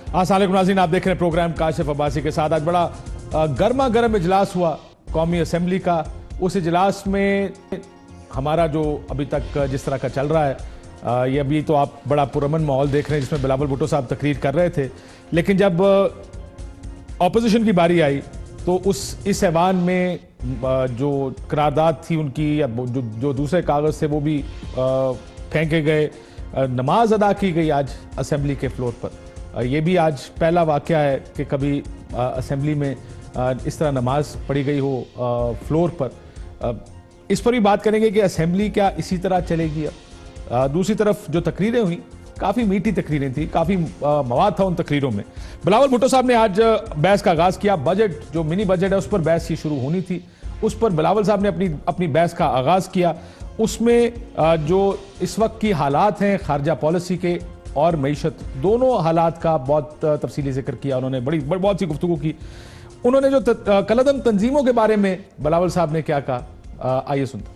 अस्सलाम वालेकुम नाज़रीन, आप देख रहे हैं प्रोग्राम काशिफ अब्बासी के साथ। आज बड़ा गर्मा गर्म इजलास हुआ कौमी असम्बली का। उस इजलास में हमारा जो अभी तक जिस तरह का चल रहा है, ये अभी तो आप बड़ा पुरअमन माहौल देख रहे हैं जिसमें बिलावल भुट्टो साहब तकरीर कर रहे थे, लेकिन जब अपोजिशन की बारी आई तो इस ऐवान में जो करारदाद थी उनकी या जो दूसरे कागज थे वो भी फेंके गए। नमाज अदा की गई आज असेंबली के फ्लोर पर। ये भी आज पहला वाक़या है कि कभी असेंबली में इस तरह नमाज पढ़ी गई हो फ्लोर पर। इस पर भी बात करेंगे कि असेंबली क्या इसी तरह चलेगी अब। दूसरी तरफ जो तकरीरें हुई, काफ़ी मीठी तकरीरें थी, काफ़ी मवाद था उन तकरीरों में। बिलावल भुट्टो साहब ने आज बहस का आगाज़ किया। बजट, जो मिनी बजट है, उस पर बहस ही शुरू होनी थी, उस पर बिलावल साहब ने अपनी बहस का आगाज़ किया। उसमें जो इस वक्त की हालात हैं खारजा पॉलिसी के और मईशत, दोनों हालात का बहुत तफसीली जिक्र किया उन्होंने। बहुत सी गुफ्तगू की उन्होंने। जो कलदम तंजीमों के बारे में बिलावल साहब ने क्या कहा, आइए सुनते।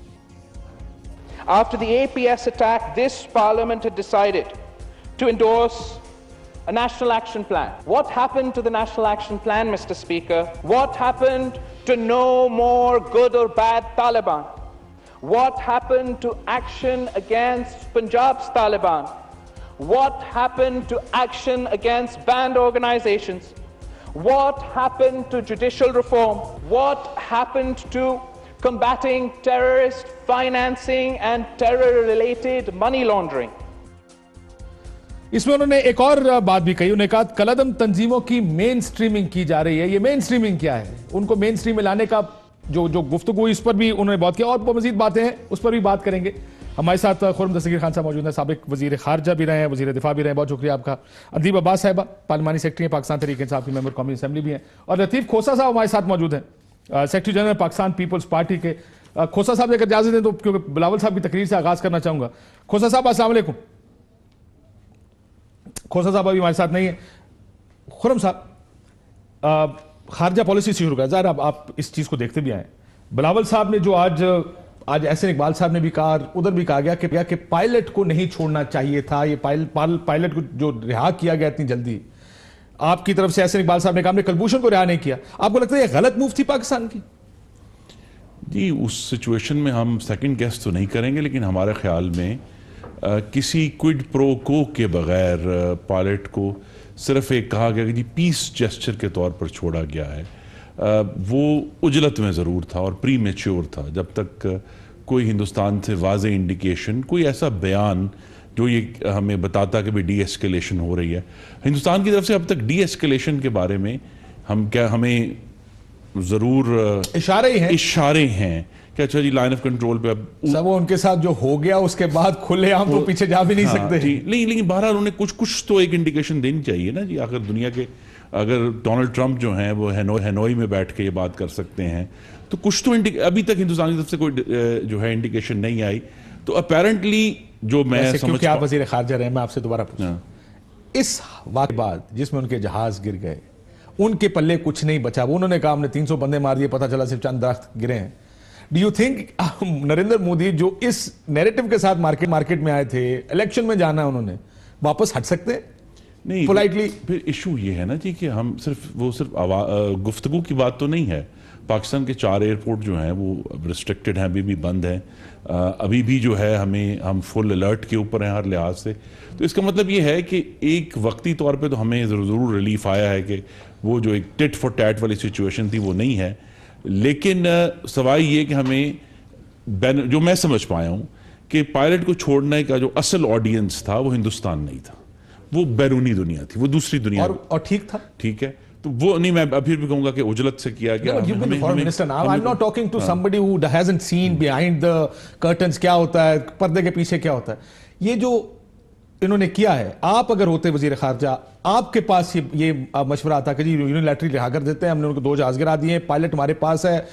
After the APS attack, this parliament had decided to endorse a national action plan. What happened to the national action plan, Mr. Speaker? What happened to no more good or bad Taliban? What happened to action against Punjab's Taliban? What happened to action against banned organizations? What happened to judicial reform? What happened to combating terrorist financing and terror-related money laundering? इसमें उन्होंने एक और बात भी कही। उन्होंने कहा कलदम तंजीमों की मेन स्ट्रीमिंग की जा रही है। ये मेन स्ट्रीमिंग क्या है, उनको मेन स्ट्रीम में लाने का जो गुफ्तगू, इस पर भी उन्होंने बात किया और मजीद बातें हैं उस पर भी बात करेंगे। हमारे साथ खुर्रम दस्तगीर खान साहब मौजूद हैं, साबिक वजीर खारजा भी रहे हैं, वजीर दिफा भी रहे हैं, बहुत शुक्रिया आपका। अदीब अब्बास साहिबा पार्लिमानी सेक्रेटरी हैं, पाकिस्तान तहरीक इंसाफ की मेंबर कौमी असेंबली भी हैं, और लतीफ़ खोसा साहब हमारे साथ मौजूद हैं, सेक्रेटरी जनरल पाकिस्तान पीपल्स पार्टी के। खोसा साहब अगर इजाजत दें तो क्योंकि बिलावल साहब की तकरीर से आगाज़ करना चाहूँगा। खोसा साहब अस्सलाम वालेकुम। खोसा साहब अभी हमारे साथ नहीं है। खुर्रम साहब, खारजा पॉलिसी से शुरू कर, ज़ाहिर आप इस चीज़ को देखते भी आए। बिलावल साहब ने जो आज एहसन इकबाल साहब ने भी कहा, उधर भी कहा गया कि पायलट को नहीं छोड़ना चाहिए था। ये पायलट को जो रिहा किया गया इतनी जल्दी, आपकी तरफ से एहसन इकबाल साहब ने कहा हमने कुलभूषण को रिहा नहीं किया। आपको लगता है ये गलत मूव थी पाकिस्तान की? जी, उस सिचुएशन में हम सेकंड गेस तो नहीं करेंगे, लेकिन हमारे ख्याल में किसी क्विड प्रो को के बगैर पायलट को सिर्फ एक कहा गया कि जी पीस जेस्चर के तौर पर छोड़ा गया है। वो उजलत में ज़रूर था और प्री मेच्योर था। जब तक कोई हिंदुस्तान से वाज़े इंडिकेशन, कोई ऐसा बयान जो ये हमें बताता कि भाई डी एस्केलेशन हो रही है हिंदुस्तान की तरफ से, अब तक डी एस्केलेशन के बारे में हमें ज़रूर इशारे हैं कि अच्छा जी लाइन ऑफ कंट्रोल पे अब सब वो उनके साथ जो हो गया उसके बाद खुलेआम तो पीछे जा भी नहीं सकते जी। लेकिन बहरहाल उन्हें कुछ तो एक इंडिकेशन देनी चाहिए ना जी। आखिर दुनिया के, अगर डोनाल्ड ट्रंप जो हैं वो हैनोई में बैठ के ये बात कर सकते हैं, तो कुछ तो अभी तक हिंदुस्तान की तरफ से कोई जो है इंडिकेशन नहीं आई। तो अपेरेंटली जो मैं समझ, आप वजीर खारजा रहे, मैं आपसे दोबारा पूछूं, इस वाक़े बाद जिसमें उनके जहाज गिर गए, उनके पल्ले कुछ नहीं बचा। वो उन्होंने कहा हमने 300 बंदे मार दिए, पता चला सिर्फ चंद दरख्त गिरे हैं। Do you think Narendra Modi जो इस नैरेटिव के साथ मार्केट में आए थे, इलेक्शन में जाना उन्होंने, वापस हट सकते हैं? नहीं, पोलाइटली। फिर इशू ये है ना जी कि हम सिर्फ गुफ्तगू की बात तो नहीं है। पाकिस्तान के 4 एयरपोर्ट जो हैं वो रिस्ट्रिक्टेड हैं, अभी भी बंद हैं। अभी भी जो है हम फुल अलर्ट के ऊपर हैं हर लिहाज से। तो इसका मतलब ये है कि एक वक्ती तौर पे तो हमें ज़रूर रिलीफ आया है कि वो जो एक टिट फॉर टैट वाली सिचुएशन थी वो नहीं है। लेकिन सवाल ये कि हमें, जो मैं समझ पाया हूँ कि पायलट को छोड़ने का जो असल ऑडियंस था वो हिंदुस्तान नहीं था, वो बैरूनी दुनिया थी, वो दूसरी दुनिया और ठीक था। ठीक है, तो वो नहीं, मैं फिर भी कहूंगा कि उजलत से किया गया। I'm not talking to somebody who hasn't seen behind the curtains क्या होता है, पर्दे के पीछे क्या होता है। ये जो इन्होंने किया है, आप अगर होते वजीर खारजा, आपके पास ये मशवरा आता कि जी यूनिलैटरली रिहा कर देते हैं, हमने उनको 2 जहाज गिरा दिए, पायलट हमारे पास है,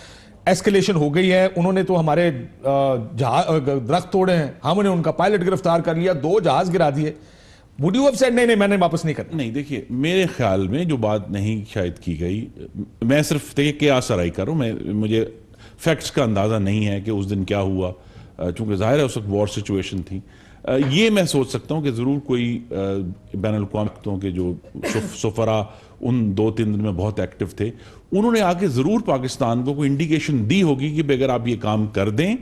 एस्केलेशन हो गई है, उन्होंने तो हमारे दरख्त तोड़े हैं, हमने उनका पायलट गिरफ्तार कर लिया, 2 जहाज गिरा दिए, वुड यू हैव सेड नहीं मैंने वापस नहीं करना? नहीं, देखिए मेरे ख्याल में जो बात नहीं शायद की गई, मैं सिर्फ देखिए क्या सराई करूँ, मुझे फैक्ट्स का अंदाज़ा नहीं है कि उस दिन क्या हुआ, चूँकि ज़ाहिर है उस वक्त वॉर सिचुएशन थी। ये मैं सोच सकता हूं कि जरूर कोई बैनुल-अक़वामी के जो सफरा उन 2-3 दिन में बहुत एक्टिव थे, उन्होंने आके जरूर पाकिस्तान को कोई इंडिकेशन दी होगी कि अगर आप ये काम कर दें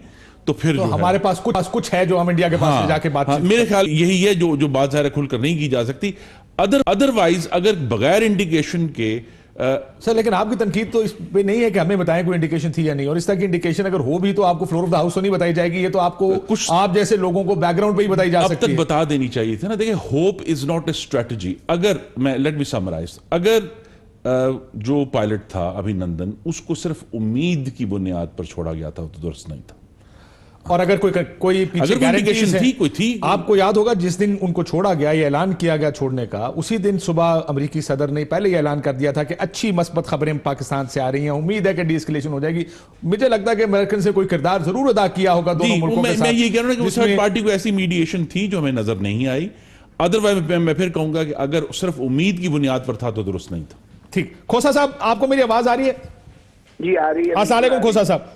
तो फिर तो हमारे पास कुछ है जो हम इंडिया के पास ले जाके बात मेरे ख्याल यही है जो बात ज़ाहिर खुलकर नहीं की जा सकती। अदरवाइज अगर बगैर इंडिकेशन के सर, लेकिन आपकी तनकीद तो इस पे नहीं है कि हमें बताएं कोई इंडिकेशन थी या नहीं, और इस तरह की इंडिकेशन अगर हो भी तो आपको फ्लोर ऑफ द हाउस तो नहीं बताई जाएगी, ये तो आपको कुछ आप जैसे लोगों को बैकग्राउंड पे ही बताई जा सकती है। अब तक बता देनी चाहिए थी ना। देखिए, hope is not a strategy. अगर मैं लेट मी समराइज, अगर जो पायलट था अभिनंदन, उसको सिर्फ उम्मीद की बुनियाद पर छोड़ा गया था तो दुरुस्त नहीं था। और अगर कोई पीछे गारंटीज थी, कोई थी, आपको याद होगा जिस दिन उनको छोड़ा गया, ये ऐलान किया गया छोड़ने का, उसी दिन सुबह अमेरिकी सदर ने पहले ये ऐलान कर दिया था कि अच्छी मस्बत खबरें पाकिस्तान से आ रही हैं, उम्मीद है कि डीएस्केलेशन हो जाएगी। मुझे लगता है कि अमेरिकन से कोई किरदार जरूर अदा किया होगा दोनों मुल्कों के साथ। मैं ये कह रहा हूं कि थर्ड पार्टी को ऐसी मीडिएशन थी जो हमें नजर नहीं आई। अदरवाइज मैं फिर कहूंगा कि अगर सिर्फ उम्मीद की बुनियाद पर था तो दुरुस्त नहीं था। ठीक, खोसा साहब, आपको मेरी आवाज आ रही है? जी आ रही है। अस्सलाम वालेकुम खोसा साहब।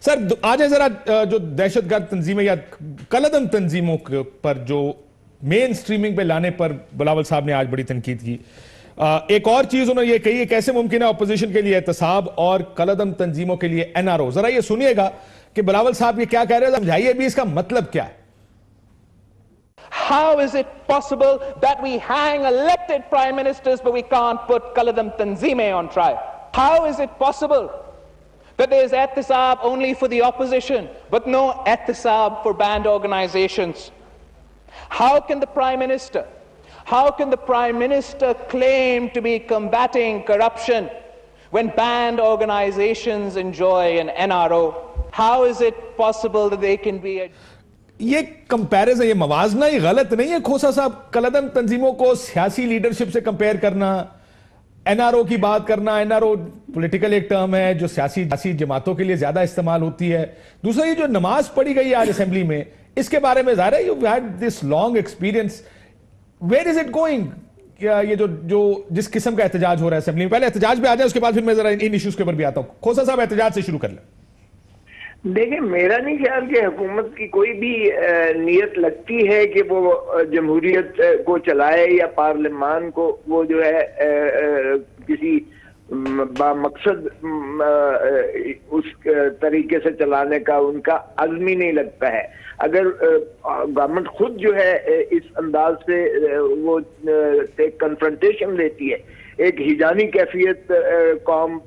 सर, आज है जरा जो दहशतगर्द तंजीमें या कलदम तंजीमों पर जो मेन स्ट्रीमिंग पे लाने पर बिलावल साहब ने आज बड़ी तनकीद की। एक और चीज उन्होंने ये कही है, कैसे मुमकिन है अपोजिशन के लिए एहतसाब और कलदम तंजीमों के लिए एनआरओ। जरा ये सुनिएगा कि बिलावल साहब ये क्या कह रहे हैं, समझाइए भी इसका मतलब क्या है। How is it possible that we hang elected prime ministers but we can't put Kaladam Tanzime on trial? How is it possible that there is ehtisab only for the opposition but no ehtisab for banned organizations? How can the prime minister claim to be combating corruption when banned organizations enjoy an NRO? How is it possible that they can be ये comparison, ये मवाजना ही गलत नहीं है खोसा साहब? कलदम तंजीमों को सियासी leadership से compare करना, एनआरओ की बात करना। एनआरओ पॉलिटिकल एक टर्म है जो सियासी जमातों के लिए ज्यादा इस्तेमाल होती है। दूसरा, ये जो नमाज पढ़ी गई आज असेंबली में, इसके बारे में ज़ाहिर है you had this long experience, where is it going? क्या ये जो जिस किस्म का एहतजाज हो रहा है असेंबली में, पहले एहतजाज पे आ जाए, उसके बाद फिर मैं जरा इन इश्यूज के ऊपर भी आता हूं। खोसा साहब, एहतजाज से शुरू कर लें। देखिए, मेरा नहीं ख्याल कि हुकूमत की कोई भी नीयत लगती है कि वो जमहूरियत को चलाए या पार्लियामान को वो जो है किसी बामकसद उस तरीके से चलाने का उनका अज़्म ही नहीं लगता है। अगर गवर्नमेंट खुद जो है इस अंदाज से वो एक कन्फ्रंटेशन लेती है, एक हिजानी कैफियत कौम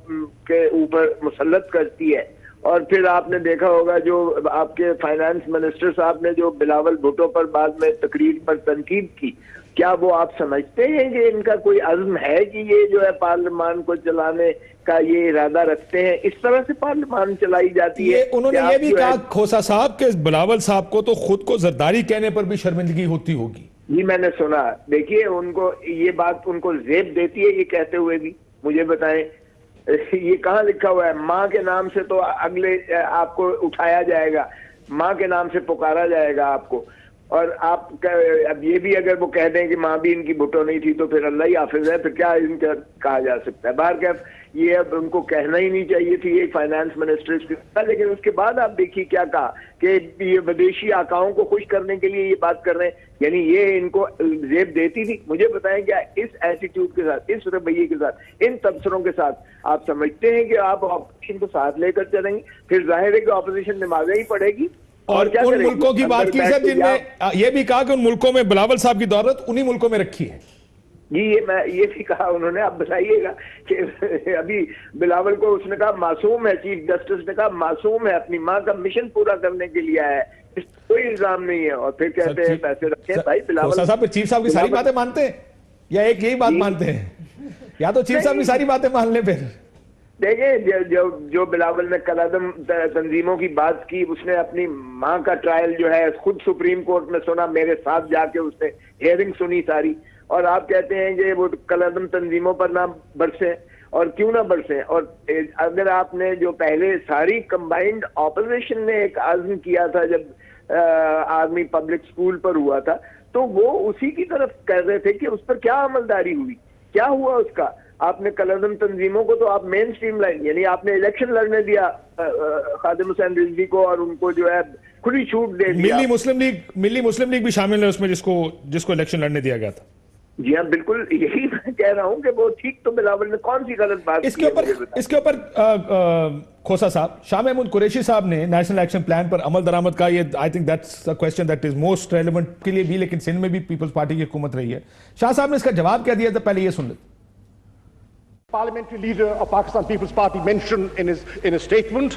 के ऊपर मुसल्लत करती है, और फिर आपने देखा होगा जो आपके फाइनेंस मिनिस्टर साहब ने जो बिलावल भुट्टो पर बाद में तकरीर पर तनकीद की, क्या वो आप समझते हैं कि इनका कोई अज़्म है कि ये जो है पार्लियामान को चलाने का ये इरादा रखते हैं? इस तरह से पार्लियामान चलाई जाती है। उन्होंने ये भी कहा खोसा साहब के बिलावल साहब को तो खुद को जरदारी कहने पर भी शर्मिंदगी होती होगी। जी मैंने सुना। देखिए, उनको ये बात उनको ज़ेब देती है ये कहते हुए भी। मुझे बताएं, ये कहाँ लिखा हुआ है? माँ के नाम से तो अगले आपको उठाया जाएगा, माँ के नाम से पुकारा जाएगा आपको। और आप अब ये भी अगर वो कह दें कि माँ भी इनकी भुट्टो नहीं थी तो फिर अल्लाह ही हाफिज है, फिर क्या इनका कहा जा सकता है? बाहर क्या ये अब उनको कहना ही नहीं चाहिए थी ये फाइनेंस मिनिस्टर। लेकिन उसके बाद आप देखिए क्या कहा कि ये विदेशी आकाओं को खुश करने के लिए ये बात कर रहे हैं, यानी ये इनको जेब देती थी। मुझे बताएं, क्या इस एटीट्यूड के साथ, इस रवैये के साथ, इन तबसरों के साथ आप समझते हैं कि आप ऑपोजिशन को साथ लेकर चलेंगे? फिर जाहिर है कि ऑपोजिशन निभाना ही पड़ेगी। और उन मुल्कों की बात की सर जिनमें ये भी कहा कि उन मुल्कों में बिलावल साहब की दौलत उन्हीं मुल्कों में रखी है। जी ये भी कहा उन्होंने। आप बताइएगा कि अभी बिलावल को उसने कहा मासूम है, चीफ जस्टिस ने कहा मासूम है, अपनी माँ का मिशन पूरा करने के लिए आया है, इस कोई इल्जाम नहीं है। और फिर कहते हैं पैसे रखे भाई बिलावल साहब। चीफ साहब की सारी बातें मानते हैं या एक यही बात मानते हैं? या तो चीफ साहब की सारी बातें मान ले। फिर देखिए, जो बिलावल ने कलदम तंजीमों की बात की, उसने अपनी माँ का ट्रायल जो है खुद सुप्रीम कोर्ट में सुना, मेरे साथ जाके उसने हियरिंग सुनी सारी। और आप कहते हैं कि वो कलदम तंजीमों पर ना बरसे, और क्यों ना बरसे? और अगर आपने जो पहले सारी कंबाइंड ऑपोजिशन ने एक आज़म किया था जब आर्मी पब्लिक स्कूल पर हुआ था, तो वो उसी की तरफ कह रहे थे कि उस पर क्या अमलदारी हुई, क्या हुआ उसका? आपने कलअदम तंजीमों को तो आप मेन स्ट्रीम लाइन, यानी आपने इलेक्शन लड़ने दिया खादिम हुसैन रिजवी को और उनको जो है खुली छूट दे दिया। मिली मुस्लिम लीग भी शामिल है उसमें, जिसको इलेक्शन लड़ने दिया गया था। जी हाँ, बिल्कुल यही मैं कह रहा हूँ कि वो ठीक, तो बिलावल ने कौन सी गलत बात इसके ऊपर खोसा साहब, शाह महमूद कुरैशी साहब ने नेशनल एक्शन प्लान पर अमल दरामद का, ये I think that's a question that is most relevant के लिए भी, लेकिन सिंध में भी पीपल्स पार्टी की हुकूमत रही है। शाह साहब ने इसका जवाब क्या दिया था, पहले ये सुन लेते। Parliamentary leader of Pakistan People's Party mentioned in his statement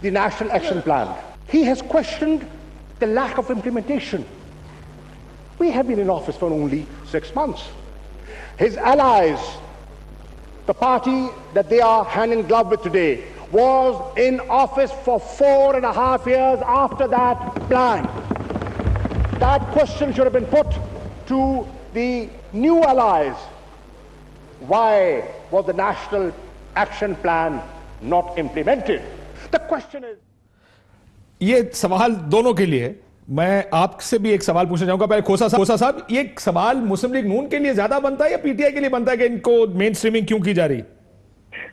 the National Action Plan. He has questioned the lack of implementation. We have been in office for only 6 months. His allies, the party that they are hand in glove with today, was in office for 4.5 years after that plan. That question should have been put to the new allies. Why was the National Action Plan not implemented? The question is... ये सवाल दोनों के लिए है। मैं आपसे भी एक सवाल पूछना चाहूंगा। पहले खोसा साहब, ये सवाल मुस्लिम लीग नून के लिए ज्यादा बनता है या पीटीआई के लिए बनता है कि इनको मेन स्ट्रीमिंग क्यों की जा रही?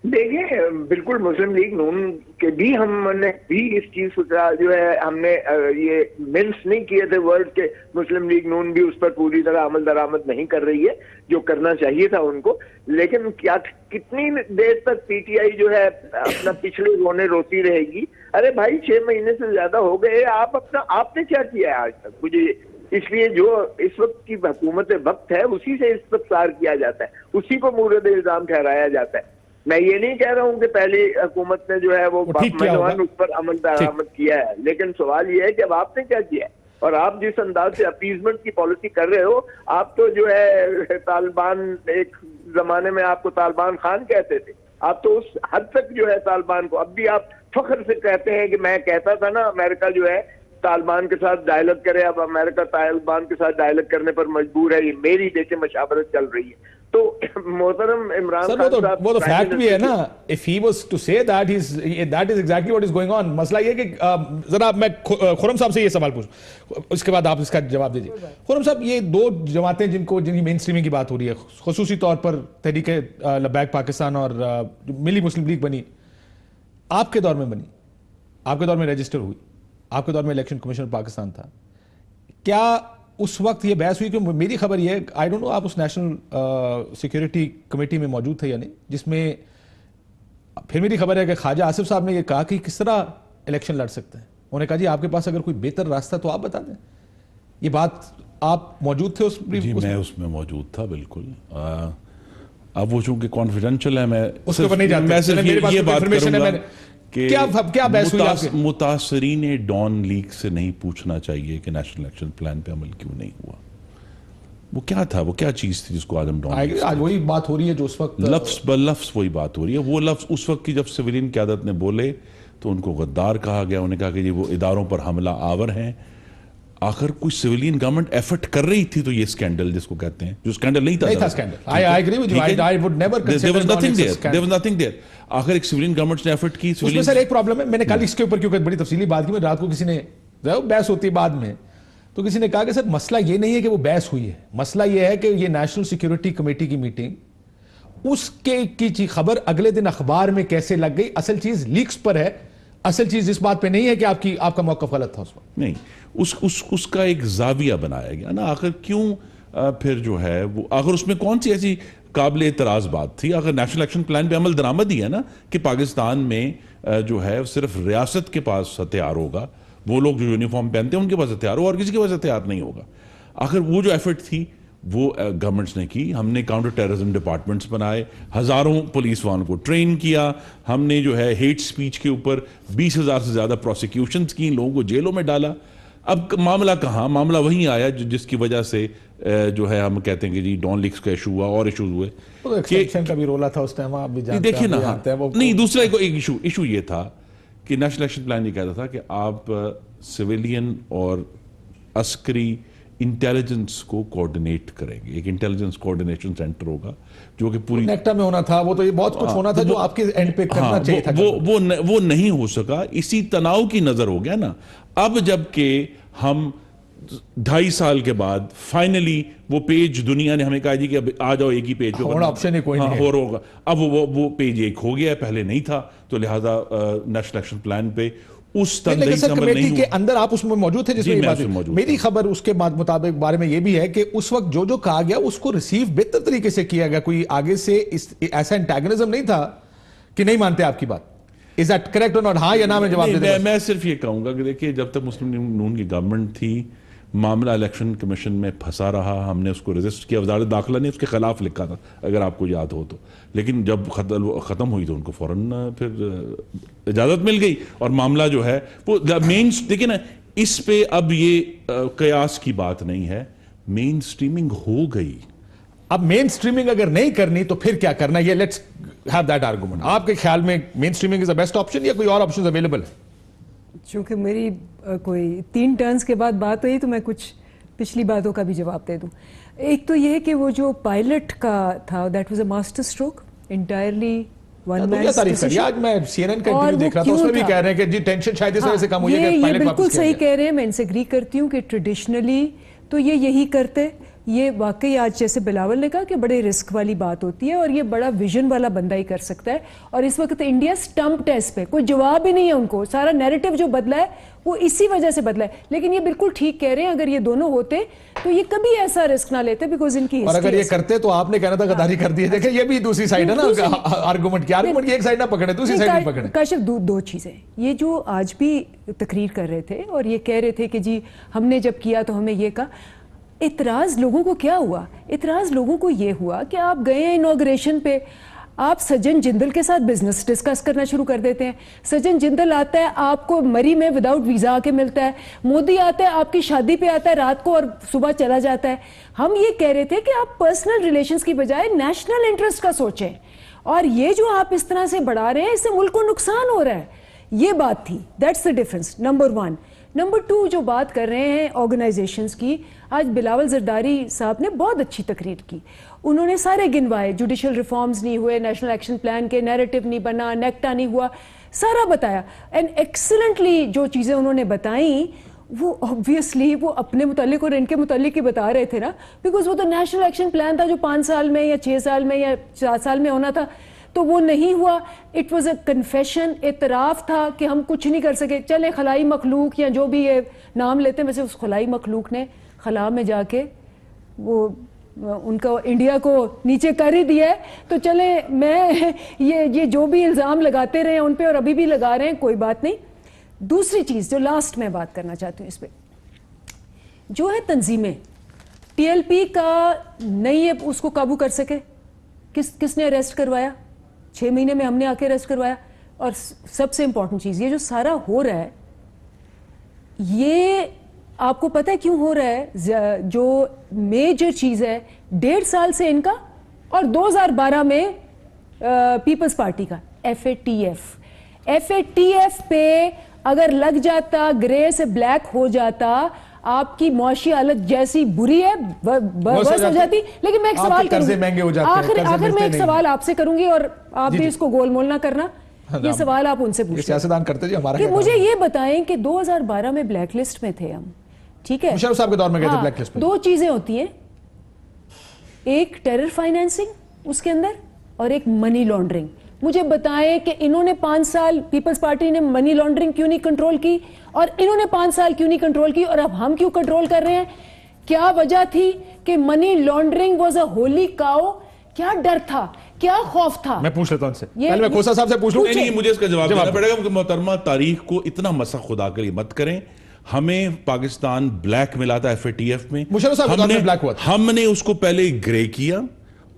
देखिए, बिल्कुल मुस्लिम लीग नून के भी हमने भी इस चीज का जो है हमने ये मिन्स नहीं किए थे वर्ड के, मुस्लिम लीग नून भी उस पर पूरी तरह अमल दरामद नहीं कर रही है जो करना चाहिए था उनको। लेकिन क्या कितनी देर तक पीटीआई जो है अपना पिछले रोने रोती रहेगी? अरे भाई, 6 महीने से ज्यादा हो गए, आपने क्या किया है आज तक? मुझे इसलिए जो इस वक्त की हुकूमत वक्त है उसी से इस्तफसार किया जाता है, उसी को मूरद इल्जाम ठहराया जाता है। मैं ये नहीं कह रहा हूँ कि पहली हुकूमत ने जो है वो उस पर अमल दरामद किया है, लेकिन सवाल ये है कि अब आपने क्या किया है? और आप जिस अंदाज से अपीजमेंट की पॉलिसी कर रहे हो, आप तो जो है तालिबान, एक जमाने में आपको तालिबान खान कहते थे, आप तो उस हद तक जो है तालिबान को अब भी आप फख्र से कहते हैं कि मैं कहता था ना अमेरिका जो है तालिबान के साथ डायलॉग करे, अब अमेरिका तालिबान के साथ डायलॉग करने पर मजबूर है, ये मेरी देखे मशावरत चल रही है। तो मोहतरम इमरान खान साहब, वो तो फैक्ट भी है ना। If he was to say that is exactly what is going on. मसला ये कि जरा मैं खुरम साहब से ये सवाल पूछूं, उसके बाद आप इसका जवाब दीजिए। खुरम साहब, ये दो जमातें जिनकी मेन स्ट्रीमिंग की बात हो रही है, खुसूसी तौर पर तहरीक लब्बैक पाकिस्तान और मिली मुस्लिम लीग बनी, आपके दौर में बनी, आपके दौर में रजिस्टर हुई, आपके दौर में इलेक्शन कमीशन पाकिस्तान था, क्या उस वक्त ये बहस हुई? कि मेरी खबर ये है, आई डोंट नो आप उस नेशनल सिक्योरिटी कमेटी में मौजूद थे या नहीं, जिसमें फिर मेरी खबर है कि ख्वाजा आसिफ साहब ने ये कहा कि किस तरह इलेक्शन लड़ सकते हैं। उन्होंने कहा जी आपके पास अगर कोई बेहतर रास्ता तो आप बता दें। ये बात आप मौजूद थे उस जी? मैं उसमें मौजूद था, बिल्कुल। अब वो चूंकि कॉन्फिडेंशियल है, मैं उसके ऊपर नहीं जानता, मैं सिर्फ ये बात करूंगा कि क्या बहस हुई? मुतासरीन डॉन लीग से नहीं पूछना चाहिए कि नेशनल एक्शन प्लान पे अमल क्यों नहीं हुआ। वो क्या था, वो क्या चीज थी जिसको आज हम डॉन, आज वही बात हो रही है जो उस वक्त लफ्ज ब लफ्ज वही बात हो रही है। वो लफ्ज उस वक्त की जब सिविलियन क़यादत ने बोले तो उनको गद्दार कहा गया। उन्होंने कहा कि जी वो इदारों पर हमला आवर हैं। आखिर कोई सिविलियन गवर्नमेंट एफर्ट कर रही थी तो ये स्कैंडल जिसको कहते हैं, जो स्कैंडल नहीं था scandal. I agree with you, I would never consider there was nothing there. आखिर एक सिविलियन गवर्नमेंट ने एफर्ट की। उसमें सर एक प्रॉब्लम है, मैंने कल इसके ऊपर क्योंकि बड़ी तफसीली बात की, मैं रात को किसी ने बहस होती है बाद में, तो किसी ने कहा कि सर मसला ये नहीं है कि वो बहस हुई है, मसला ये है कि ये नेशनल सिक्योरिटी कमेटी की मीटिंग, उसके की खबर अगले दिन अखबार में कैसे लग गई, असल चीज लीक्स पर है। असल चीज इस बात पे नहीं है कि आपका मौका गलत था उस वक्त। नहीं, उसका एक जाविया बनाया गया ना। आखिर क्यों फिर जो है वो, आखिर उसमें कौन सी ऐसी काबिल एतराज बात थी? अगर नेशनल एक्शन प्लान पे अमल दरामद ही है ना कि पाकिस्तान में जो है सिर्फ रियासत के पास हथियार होगा, वो लोग जो यूनिफॉर्म पहनते हैं उनके पास हथियार हो और किसी के पास हथियार नहीं होगा। आखिर वो जो एफर्ट थी वो गवर्नमेंट्स ने की। हमने काउंटर टेररिज्म डिपार्टमेंट्स बनाए, हजारों पुलिस वालों को ट्रेन किया, हमने जो है हेट स्पीच के ऊपर 20,000 से ज्यादा प्रोसिक्यूशंस की, लोगों को जेलों में डाला। अब मामला कहाँ, मामला वहीं आया जिसकी वजह से जो है हम कहते हैं कि जी डॉन लीग्स का इशू हुआ और इशूज हुए। तो एक्सटेंशन का भी रोला था उस टाइम, आप भी जानते हैं। देखिए ना, नहीं, दूसरा एक इशू ये था कि नेशनल एक्शन प्लान ये कहता था कि आप सिविलियन और अस्करी इंटेलिजेंस को कोऑर्डिनेट करेंगे। एक इंटेलिजेंस कोऑर्डिनेशन सेंटर होगा जो कि पूरी नेक्टा में होना था। वो तो ये बहुत कुछ होना था जो आपके एंड पे करना चाहिए था। वो नहीं हो सका। इसी तनाव की नजर हो गया ना। अब जबकि हम 2.5 साल के बाद फाइनली वो पेज दुनिया ने हमें कहा जी कि अब आ जाओ एक ही पेज पे, ऑप्शन ही कोई नहीं है। और होगा अब वो पेज एक हो गया, पहले नहीं था, तो लिहाजा नेशनल एक्शन प्लान पे उस तंदरी से अमल नहीं के अंदर आप उसमें मौजूद थे जिसमें ये बात है। मेरी खबर उसके बाद मुताबिक बारे में ये भी है कि उस वक्त जो जो कहा गया उसको रिसीव बेहतर तरीके से किया गया, कोई आगे से ऐसा एंटागनिज्म नहीं था कि नहीं मानते आपकी बात। इज दैट करेक्ट और नॉट? हाँ या ना में जवाब दे। मैं सिर्फ ये कहूंगा कि देखिए, जब तक मुस्लिम लीग नून की गवर्नमेंट थी, मामला इलेक्शन कमीशन में फंसा रहा, हमने उसको रजिस्ट किया, वजारत दाखिला ने उसके खिलाफ लिखा था अगर आपको याद हो तो, लेकिन जब खत्म हुई तो उनको फौरन फिर इजाजत मिल गई और मामला जो है वो मेन, देखिए ना, इस पे अब ये कयास की बात नहीं है, मेन स्ट्रीमिंग हो गई। अब मेन स्ट्रीमिंग अगर नहीं करनी तो फिर क्या करना, ये लेट्स हैव दैट आर्गुमेंट। आपके ख्याल में main streaming is the best option या कोई और ऑप्शन अवेलेबल है? चूंकि मेरी कोई 3 टर्न्स के बाद बात हुई तो मैं कुछ पिछली बातों का भी जवाब दे दूं। एक तो यह कि वो जो पायलट का था, that was a master stroke, entirely one man decision. आज मैं सीएनएन का इंटरव्यू देख रहा था, उसमें भी कह रहे हैं कि जी टेंशन शायद इस वजह से कम हुई है कि पायलट वापस बिल्कुल सही कह रहे हैं, मैं इनसे एग्री करती हूं कि ट्रेडिशनली तो ये यही करते। ये वाकई आज जैसे बिलावल ने कहा कि बड़े रिस्क वाली बात होती है और ये बड़ा विजन वाला बंदा ही कर सकता है। और इस वक्त इंडिया स्टम्प टेस्ट पे, कोई जवाब ही नहीं है उनको, सारा नैरेटिव जो बदला है वो इसी वजह से बदला है। लेकिन ये बिल्कुल ठीक कह रहे हैं, अगर ये दोनों होते तो ये कभी ऐसा रिस्क ना लेते, बिकॉज इनकी और अगर ये करते तो आपने कहना था गद्दारी कर दी है। देखिए ये भी दूसरी साइड है ना आर्गुमेंट की, आर्गुमेंट की एक साइड ना पकड़े, दूसरी साइड भी पकड़े। काशिफ, दो चीजें, ये जो आज भी तकरीर कर रहे थे और ये कह रहे थे कि जी हमने जब किया तो हमें ये कहा, इतराज लोगों को क्या हुआ? इतराज लोगों को ये हुआ कि आप गए हैं इनॉग्रेशन पे, आप सज्जन जिंदल के साथ बिजनेस डिस्कस करना शुरू कर देते हैं। सज्जन जिंदल आता है आपको मरी में विदाउट वीजा आके मिलता है, मोदी आता है आपकी शादी पे आता है रात को और सुबह चला जाता है। हम ये कह रहे थे कि आप पर्सनल रिलेशंस की बजाय नेशनल इंटरेस्ट का सोचें, और ये जो आप इस तरह से बढ़ा रहे हैं इससे मुल्क को नुकसान हो रहा है। ये बात थी, that's the difference, number 1। Number 2, जो बात कर रहे हैं ऑर्गेनाइजेशंस की, आज बिलावल जरदारी साहब ने बहुत अच्छी तकरीर की। उन्होंने सारे गिनवाए, जुडिशल रिफॉर्म्स नहीं हुए, नेशनल एक्शन प्लान के नैरेटिव नहीं बना, नेक्टा नहीं हुआ, सारा बताया। एंड एक्सीलेंटली जो चीज़ें उन्होंने बताई वो ऑब्वियसली वो अपने मुतालिक और इनके मुतालिक ही बता रहे थे ना, बिकॉज वो तो नेशनल एक्शन प्लान था जो 5 साल में या 6 साल में या 4 साल में होना था, तो वो नहीं हुआ। इट वॉज अ कन्फेशन, एतराफ़ था कि हम कुछ नहीं कर सके। चले खलाई मखलूक या जो भी ये नाम लेते हैं, वैसे उस खलाई मखलूक ने खला में जाके वो उनका इंडिया को नीचे कर ही दिया है। तो चले, मैं ये जो भी इल्ज़ाम लगाते रहे उन पे और अभी भी लगा रहे हैं, कोई बात नहीं। दूसरी चीज़ जो लास्ट में बात करना चाहती हूँ इस पर, जो है तंजीमें, टीएलपी का नहीं है उसको काबू कर सके, किसने अरेस्ट करवाया? 6 महीने में हमने आके अरेस्ट करवाया। और सबसे इंपॉर्टेंट चीज़, ये जो सारा हो रहा है, ये आपको पता है क्यों हो रहा है? जो मेजर चीज़ है, 1.5 साल से इनका और 2012 में पीपल्स पार्टी का FATF पे अगर लग जाता, ग्रे से ब्लैक हो जाता, आपकी मौशी हालत जैसी बुरी है वर्स हो जाती। लेकिन मैं एक सवाल करूंगी, आखिर में एक सवाल आपसे करूंगी और आप भी इसको गोलमोल ना करना, ये सवाल आप उनसे पूछिए, सियासतदान करते जी हमारा, कि मुझे ये बताएं कि 2012 में ब्लैक लिस्ट में थे हम, ठीक है, मुशर्रफ साहब के दौर में गए थे ब्लैक लिस्ट में। 2 चीजें होती हैं, एक टेरर फाइनेंसिंग उसके अंदर और एक मनी लॉन्ड्रिंग। मुझे बताएं कि इन्होंने 5 साल, पीपल्स पार्टी ने मनी लॉन्ड्रिंग क्यों नहीं कंट्रोल की और इन्होंने 5 साल क्यों नहीं कंट्रोल की, और अब हम क्यों कंट्रोल कर रहे हैं? क्या वजह थी कि money laundering was a Holi cow? क्या डर था, क्या खौफ था? मैं पूछ लेता हूं उनसे, पहले मैं खोसा साहब से पूछ लूं। नहीं, मुझे इसका जवाब देना पड़ेगा क्योंकि मोहतरमा, तारीख को इतना मसा खुदा के लिए मत करें। हमें पाकिस्तान ब्लैक मिला था FATF में, मुशर्रफ साहब हमने ब्लैक हुआ था, हमने उसको पहले ग्रे किया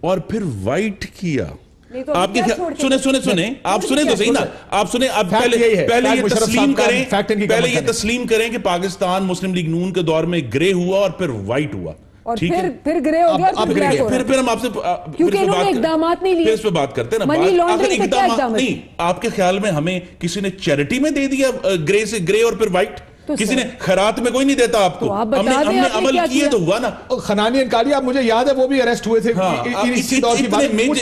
और फिर व्हाइट किया। तो आपके सुने आप सुने तो सही ना, आप सुने, आप पहले ये तस्लीम करें, पहले ये तस्लीम करें कि पाकिस्तान मुस्लिम लीग नून के दौर में ग्रे हुआ और फिर व्हाइट हुआ, और फिर ग्रे हो गया, फिर हम आपसे क्योंकि इन्होंने इक़दामात नहीं लिए, इस पे बात करते हैं ना। मनी लॉन्ड्रिंग का क्या इक़दाम नहीं, आपके ख्याल में हमें किसी ने चैरिटी में दे दिया ग्रे से ग्रे और फिर व्हाइट? तो किसी ने खैरात में कोई नहीं देता आपको। तो आप बता हमने दें हमने आपने अमल क्या किए किया? तो हुआ ना। खनानी अंकालिया, मुझे याद है वो भी अरेस्ट हुए थे।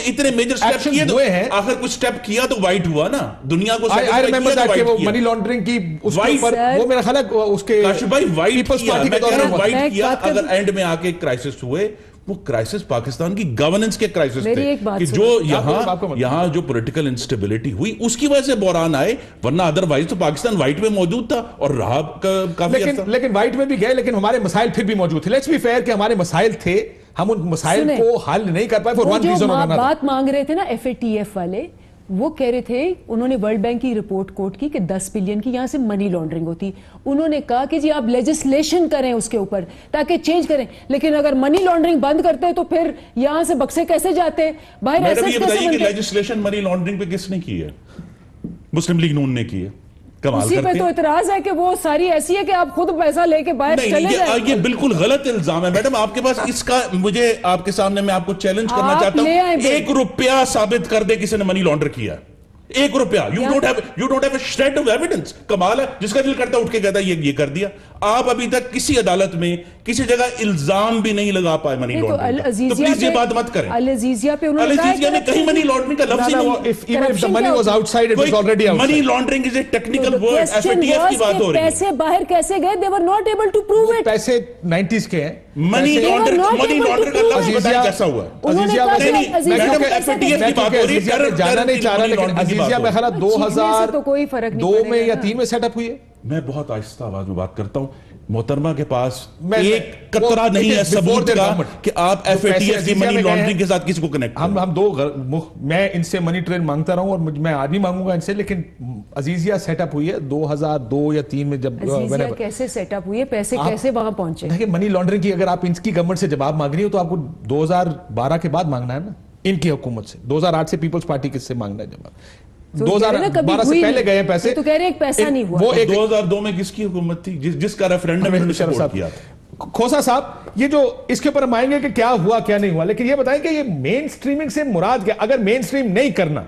इतने मेजर स्टेप किए तो हुए हैं। आखिर कुछ स्टेप किया तो वाइट हुआ ना, दुनिया को आई रिमेंबर दैट, वो मनी लॉन्ड्रिंग की उसके ऊपर वो मेरा ख्याल है उसके काशिफ भाई वाइट पीपल्स किया, पार्टी के मैं कह रहा हूं दौरान वाइट किया। अगर एंड में आके क्राइसिस हुए, वो क्राइसिस पाकिस्तान की गवर्नेंस के क्राइसिस मेरी थे एक बात कि सुनो। जो यहाँ जो पॉलिटिकल इंस्टेबिलिटी हुई उसकी वजह से बहरान आए, वरना अदरवाइज तो पाकिस्तान वाइट में मौजूद था और रहा काफी अर्सा। लेकिन वाइट में भी गए, लेकिन हमारे मसाइल फिर भी मौजूद थे। लेट्स बी फेयर कि हमारे मसाइल थे, हम उन मसाइल को हल नहीं कर पाए फॉर वन रीजन और अनदर। बात मांग रहे थे ना FATF वाले, वो कह रहे थे, उन्होंने वर्ल्ड बैंक की रिपोर्ट कोट की कि 10 बिलियन की यहां से मनी लॉन्ड्रिंग होती। उन्होंने कहा कि जी आप लेजिस्लेशन करें उसके ऊपर ताकि चेंज करें, लेकिन अगर मनी लॉन्ड्रिंग बंद करते हैं तो फिर यहां से बक्से कैसे जाते हैं बाहर? मैडम ये बताइए कि लेजिस्लेशन मनी लॉन्ड्रिंग पे किसने की है? मुस्लिम लीग नून ने की है। कमाल उसी पे करते तो हैं। इतराज है कि वो सारी ऐसी है कि आप खुद पैसा लेके बाहर नहीं, चले जाए। ये बिल्कुल गलत इल्जाम है मैडम आपके पास। इसका मुझे आपके सामने मैं आपको चैलेंज करना आप चाहता ले आए हूं, बिल। 1 रुपया साबित कर दे किसी ने मनी लॉन्डर किया। 1 रुपया। You don't have a shred of evidence. कमाल है, जिसका दिल करता है उठ के कहता है ये कर दिया। आप अभी तक किसी अदालत में किसी जगह इल्जाम भी नहीं लगा पाए मनी लॉन्ड्रिंग का। तो प्लीज ये बात मत करें। अल अजीजिया पे उन्होंने कहा अल-अजीजिया में कहीं मनी लॉन्ड्रिंग का लफ्ज ही नहीं है। Even if the money was outside, it was already outside. Money laundering is a technical word. Question FATF की बात हो रही है। पैसे बाहर कैसे गए? They were not able to prove it. पैसे 90s के हैं। मनी लॉन्ड्रिंग का लफ्ज बताइए कैसा हुआ? अजीजिया में नहीं, मैडम FATF की बात हो रही है। जाना नहीं चाह रहा, लेकिन अजीजिया में ख्याल 2002 में या 3 में सेटअप हुई है। मैं बहुत आहिस्ता आवाज में बात करता हूं। मोहतरमा के पास मैं एक कतरा नहीं है सबूत का कि आप FATF की मनी लॉन्ड्रिंग के साथ किसी को कनेक्ट मैं इनसे मनी ट्रेल मांगता रहा हूं और मैं आज भी मांगूंगा इनसे, लेकिन अजीजिया सेटअप हुई है 2002 या 3 में। जब अजीजिया कैसे सेटअप हुई है, पैसे कैसे वहां पहुंचे? देखिए, मनी लॉन्ड्रिंग की अगर आप इनकी गवर्नमेंट से जवाब मांग रही हो तो आपको 2012 के बाद मांगना है ना, इनकी हुकूमत से। 2008 से पीपल्स पार्टी किससे मांगना है जवाब? 2012 से पहले गए पैसे, तो कह रहे एक पैसा नहीं हुआ। वो 2002 में किसकी हुकूमत थी जिसका रेफरेंडम इन्होंने सपोर्ट किया था? खोसा साहब, ये जो इसके ऊपर हम आएंगे कि क्या हुआ क्या नहीं हुआ, लेकिन ये बताएं कि ये मेन स्ट्रीमिंग से मुराद क्या? अगर मेन स्ट्रीम नहीं करना,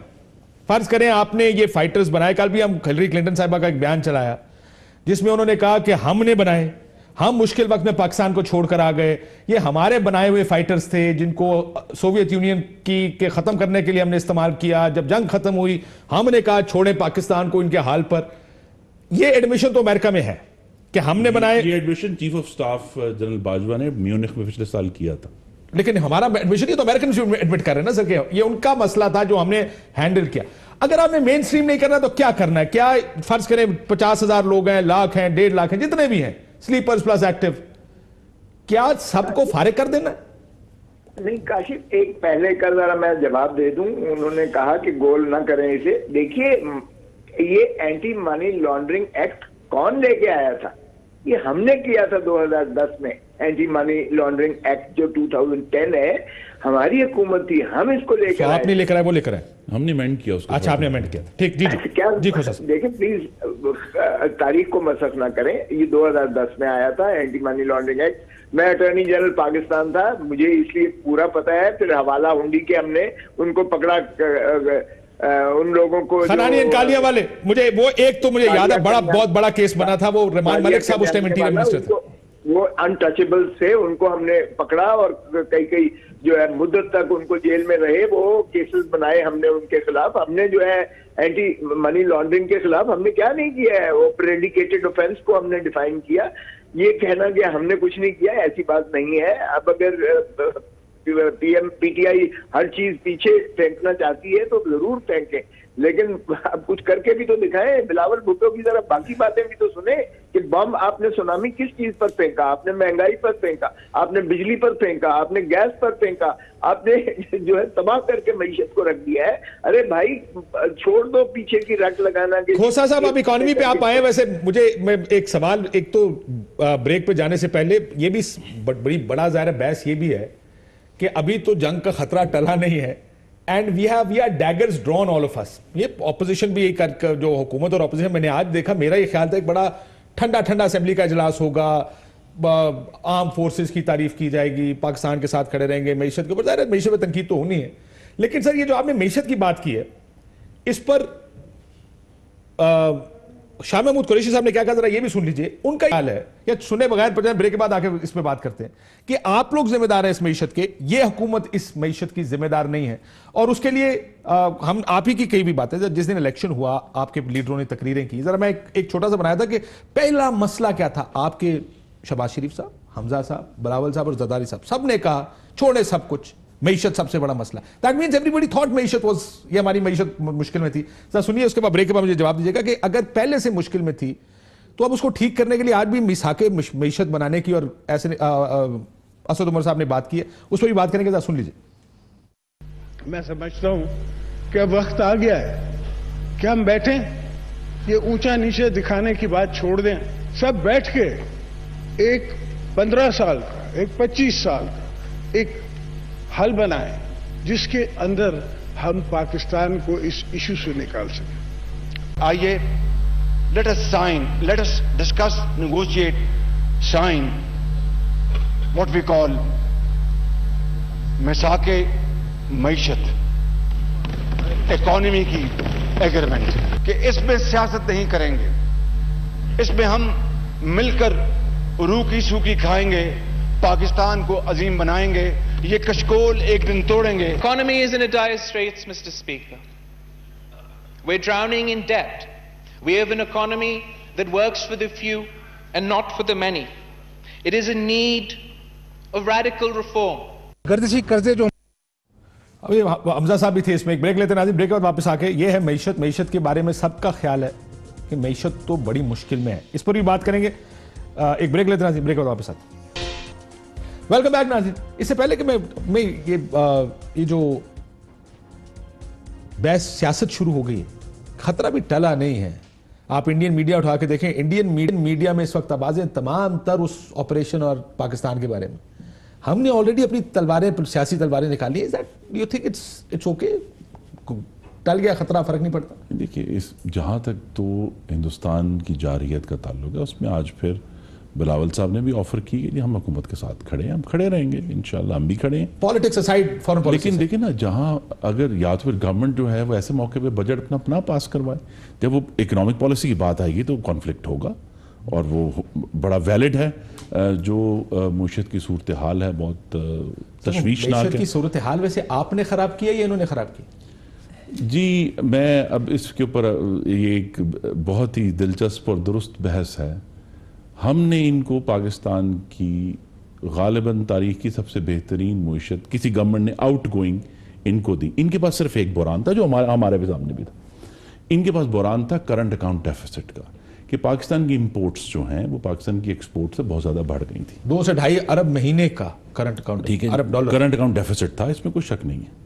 फर्ज करें आपने ये फाइटर्स बनाए, कल भी हम हिलरी क्लिंटन साहिबा का एक बयान चलाया जिसमें उन्होंने कहा कि हमने बनाए, हम मुश्किल वक्त में पाकिस्तान को छोड़कर आ गए, ये हमारे बनाए हुए फाइटर्स थे जिनको सोवियत यूनियन के खत्म करने के लिए हमने इस्तेमाल किया। जब जंग खत्म हुई हमने कहा छोड़े पाकिस्तान को इनके हाल पर। ये एडमिशन तो अमेरिका में है कि हमने बनाए। ये admission chief of staff general Bajwa ने म्यूनिख में पिछले साल किया था। लेकिन हमारा एडमिशन, ये तो अमेरिकन एडमिट कर रहे हैं ना सर, ये उनका मसला था जो हमने हैंडल किया। अगर आपने मेन स्ट्रीम नहीं करना तो क्या करना है? क्या फर्ज करें 50,000 लोग हैं, लाख हैं, 1.5 लाख हैं, जितने भी हैं स्लीपर्स प्लस एक्टिव, क्या सबको फारिग कर देना? नहीं काशिफ, एक पहले का जरा मैं जवाब दे दूं। उन्होंने कहा कि गोल ना करें इसे। देखिए, ये एंटी मनी लॉन्ड्रिंग एक्ट कौन लेके आया था? ये हमने किया था 2010 में। एंटी मनी लॉन्ड्रिंग एक्ट जो 2010 है, हमारी हुकूमत थी, हम इसको लेकर आए। आपने लेकर आए, वो लेकर आए, हमने अमेंड किया उसको। अच्छा, आपने अमेंड किया, ठीक। जी क्या जी खोसा साहब, देखिए प्लीज तारीख को मसख ना करें। ये 2010 में आया था एंटी मनी लॉन्ड्रिंग एक्ट। मैं अटॉर्नी जनरल पाकिस्तान था, मुझे इसलिए पूरा पता है। फिर हवाला हुंडी के हमने उनको पकड़ा, उन लोगों को खनानी अंकालिया वाले, मुझे वो एक तो मुझे याद है, बहुत बड़ा केस बना था। वो रहमान मलिक साहब उस टाइम इंटीरियर मिनिस्टर थे। वो अनटचेबल से उनको हमने पकड़ा और कई जो है मुद्दत तक उनको जेल में रहे। वो केसेस बनाए हमने उनके खिलाफ। हमने जो है एंटी मनी लॉन्ड्रिंग के खिलाफ हमने क्या नहीं किया है, वो प्रेडिकेटेड ऑफेंस को हमने डिफाइन किया। ये कहना कि हमने कुछ नहीं किया, ऐसी बात नहीं है। अब अगर PTI हर चीज पीछे फेंकना चाहती है तो जरूर फेंके, लेकिन अब कुछ करके भी तो दिखाएं। बिलावल भुट्टो की तरह बाकी बातें भी तो सुने कि बम आपने सुनामी किस चीज पर फेंका? आपने महंगाई पर फेंका, आपने बिजली पर फेंका, आपने गैस पर फेंका, आपने जो है तबाह करके मईशत को रख दिया है। अरे भाई, छोड़ दो पीछे की रट लगाना। खोसा साहब, अब इकोनॉमी पे आप आए। वैसे मैं एक सवाल, एक तो ब्रेक पे जाने से पहले ये भी बड़ा ज़ाहिर बहस ये भी है कि अभी तो जंग का खतरा टला नहीं है, and we are daggers drawn all of us. ये ऑपोजिशन भी कर, जो हुकूमत और ऑपोजिशन, मैंने आज देखा, मेरा ये ख्याल था एक बड़ा ठंडा असेंबली का इजलास होगा, आर्म फोर्सेस की तारीफ की जाएगी, पाकिस्तान के साथ खड़े रहेंगे, मईशत के ऊपर। ज़ाहिर है मईशत में तनकीद तो होनी है, लेकिन सर ये जो आपने मईशत की बात की है, इस पर शाह महमूद कुरैशी साहब ने क्या कहा, जरा ये भी सुन लीजिए, उनका हाल है, या सुने बगैर ब्रेक के बाद आके इस पे बात करते हैं कि आप लोग जिम्मेदार हैं इस मईशत के, ये हुकूमत इस मईशत की जिम्मेदार नहीं है। और उसके लिए हम आप ही की कई भी बातें, जिस दिन इलेक्शन हुआ आपके लीडरों ने तकरीरें की, जरा मैं एक छोटा सा बनाया था कि पहला मसला क्या था, आपके शहबाज शरीफ साहब, हमजा साहब, बिलावल साहब और जरदारी साहब सब ने कहा छोड़े सब कुछ, मईशत सबसे बड़ा मसला। दैट मींस एवरीबॉडी थॉट मईशत वाज, ये हमारी मईशत मुश्किल में थी। सर सुनिए, उसके बाद ब्रेक के बाद मुझे जवाब दीजिएगा कि अगर पहले से मुश्किल में थी तो अब उसको ठीक करने के लिए आज भी मिसाके मईशत बनाने की, और ऐसे असद उमर साहब ने बात की है, उस पर भी बात करेंगे, जरा सुन लीजिए। मैं समझता हूं कि अब वक्त आ गया है कि हम बैठें, ये ऊंचा नीचे दिखाने की बात छोड़ दें, सब बैठ के एक 15 साल का, एक 25 साल का एक हल बनाएं जिसके अंदर हम पाकिस्तान को इस इशू से निकाल सकें। आइए, let us sign, let us discuss, negotiate, sign what we call मिसाके मईशत इकोनॉमी की एग्रीमेंट, कि इसमें सियासत नहीं करेंगे, इसमें हम मिलकर रूखी सूखी खाएंगे, पाकिस्तान को अजीम बनाएंगे, ये कशकोल एक दिन तोड़ेंगे। Economy is in a dire straits, Mr. Speaker. We're drowning in debt. We have an economy that works for the few and not for the many. It is in need of radical reform. गर्दिशी कर्जे जो अभी हमजा साहब भी थे इसमें, एक break लेते नाज़रीन, ब्रेक के बाद वापस आके ये है मईशत। मईशत के बारे में सबका ख्याल है कि मईशत तो बड़ी मुश्किल में है, इस पर भी बात करेंगे। एक ब्रेक लेते नाज़रीन, ब्रेक के बाद वापस आते। वेलकम बैक नाज़रीन। इससे पहले कि मैं ये जो बहस सियासत शुरू हो गई है, खतरा भी टला नहीं है। आप इंडियन मीडिया उठा के देखें, इंडियन मीडिया में इस वक्त आवाजें तमाम तर उस ऑपरेशन और पाकिस्तान के बारे में। हमने ऑलरेडी अपनी तलवारें, सियासी तलवारें निकाली है। यू थिंक इट्स ओके, टल गया खतरा, फर्क नहीं पड़ता? देखिए, इस जहाँ तक तो हिंदुस्तान की जारहियत का ताल्लुक है, उसमें आज फिर बिलावल साहब ने भी ऑफर की कि हम हुकूमत के साथ खड़े हैं, हम खड़े रहेंगे इंशाल्लाह, हम भी खड़े हैं। पॉलिटिक्स असाइड, फॉरेन पॉलिसी, लेकिन देखिए ना, जहाँ अगर या तो फिर गवर्नमेंट जो है वो ऐसे मौके पे बजट अपना पास करवाए, जब वो इकोनॉमिक पॉलिसी की बात आएगी तो कॉन्फ्लिक्ट होगा, और वो बड़ा वैलिड है। जो मुशीयत की सूरत हाल है बहुत तशवीशनाक है। की सूरत हाल वैसे आपने खराब किया या इन्होंने खराब की? जी, मैं अब इसके ऊपर, ये एक बहुत ही दिलचस्प और दुरुस्त बहस है। हमने इनको पाकिस्तान की गालिबन तारीख की सबसे बेहतरीन मुईशत किसी गवर्नमेंट ने आउट गोइंग इनको दी। इनके पास सिर्फ एक बुरान था, जो हमारे भी सामने भी था। इनके पास बुरान था करंट अकाउंट डेफिसिट का, कि पाकिस्तान की इंपोर्ट्स जो हैं वो पाकिस्तान की एक्सपोर्ट से बहुत ज़्यादा बढ़ गई थी। 2 से ढाई अरब महीने का करंट अकाउंट, ठीक है, अरब डॉलर करंट अकाउंट डेफिसिट था, इसमें कोई शक नहीं है।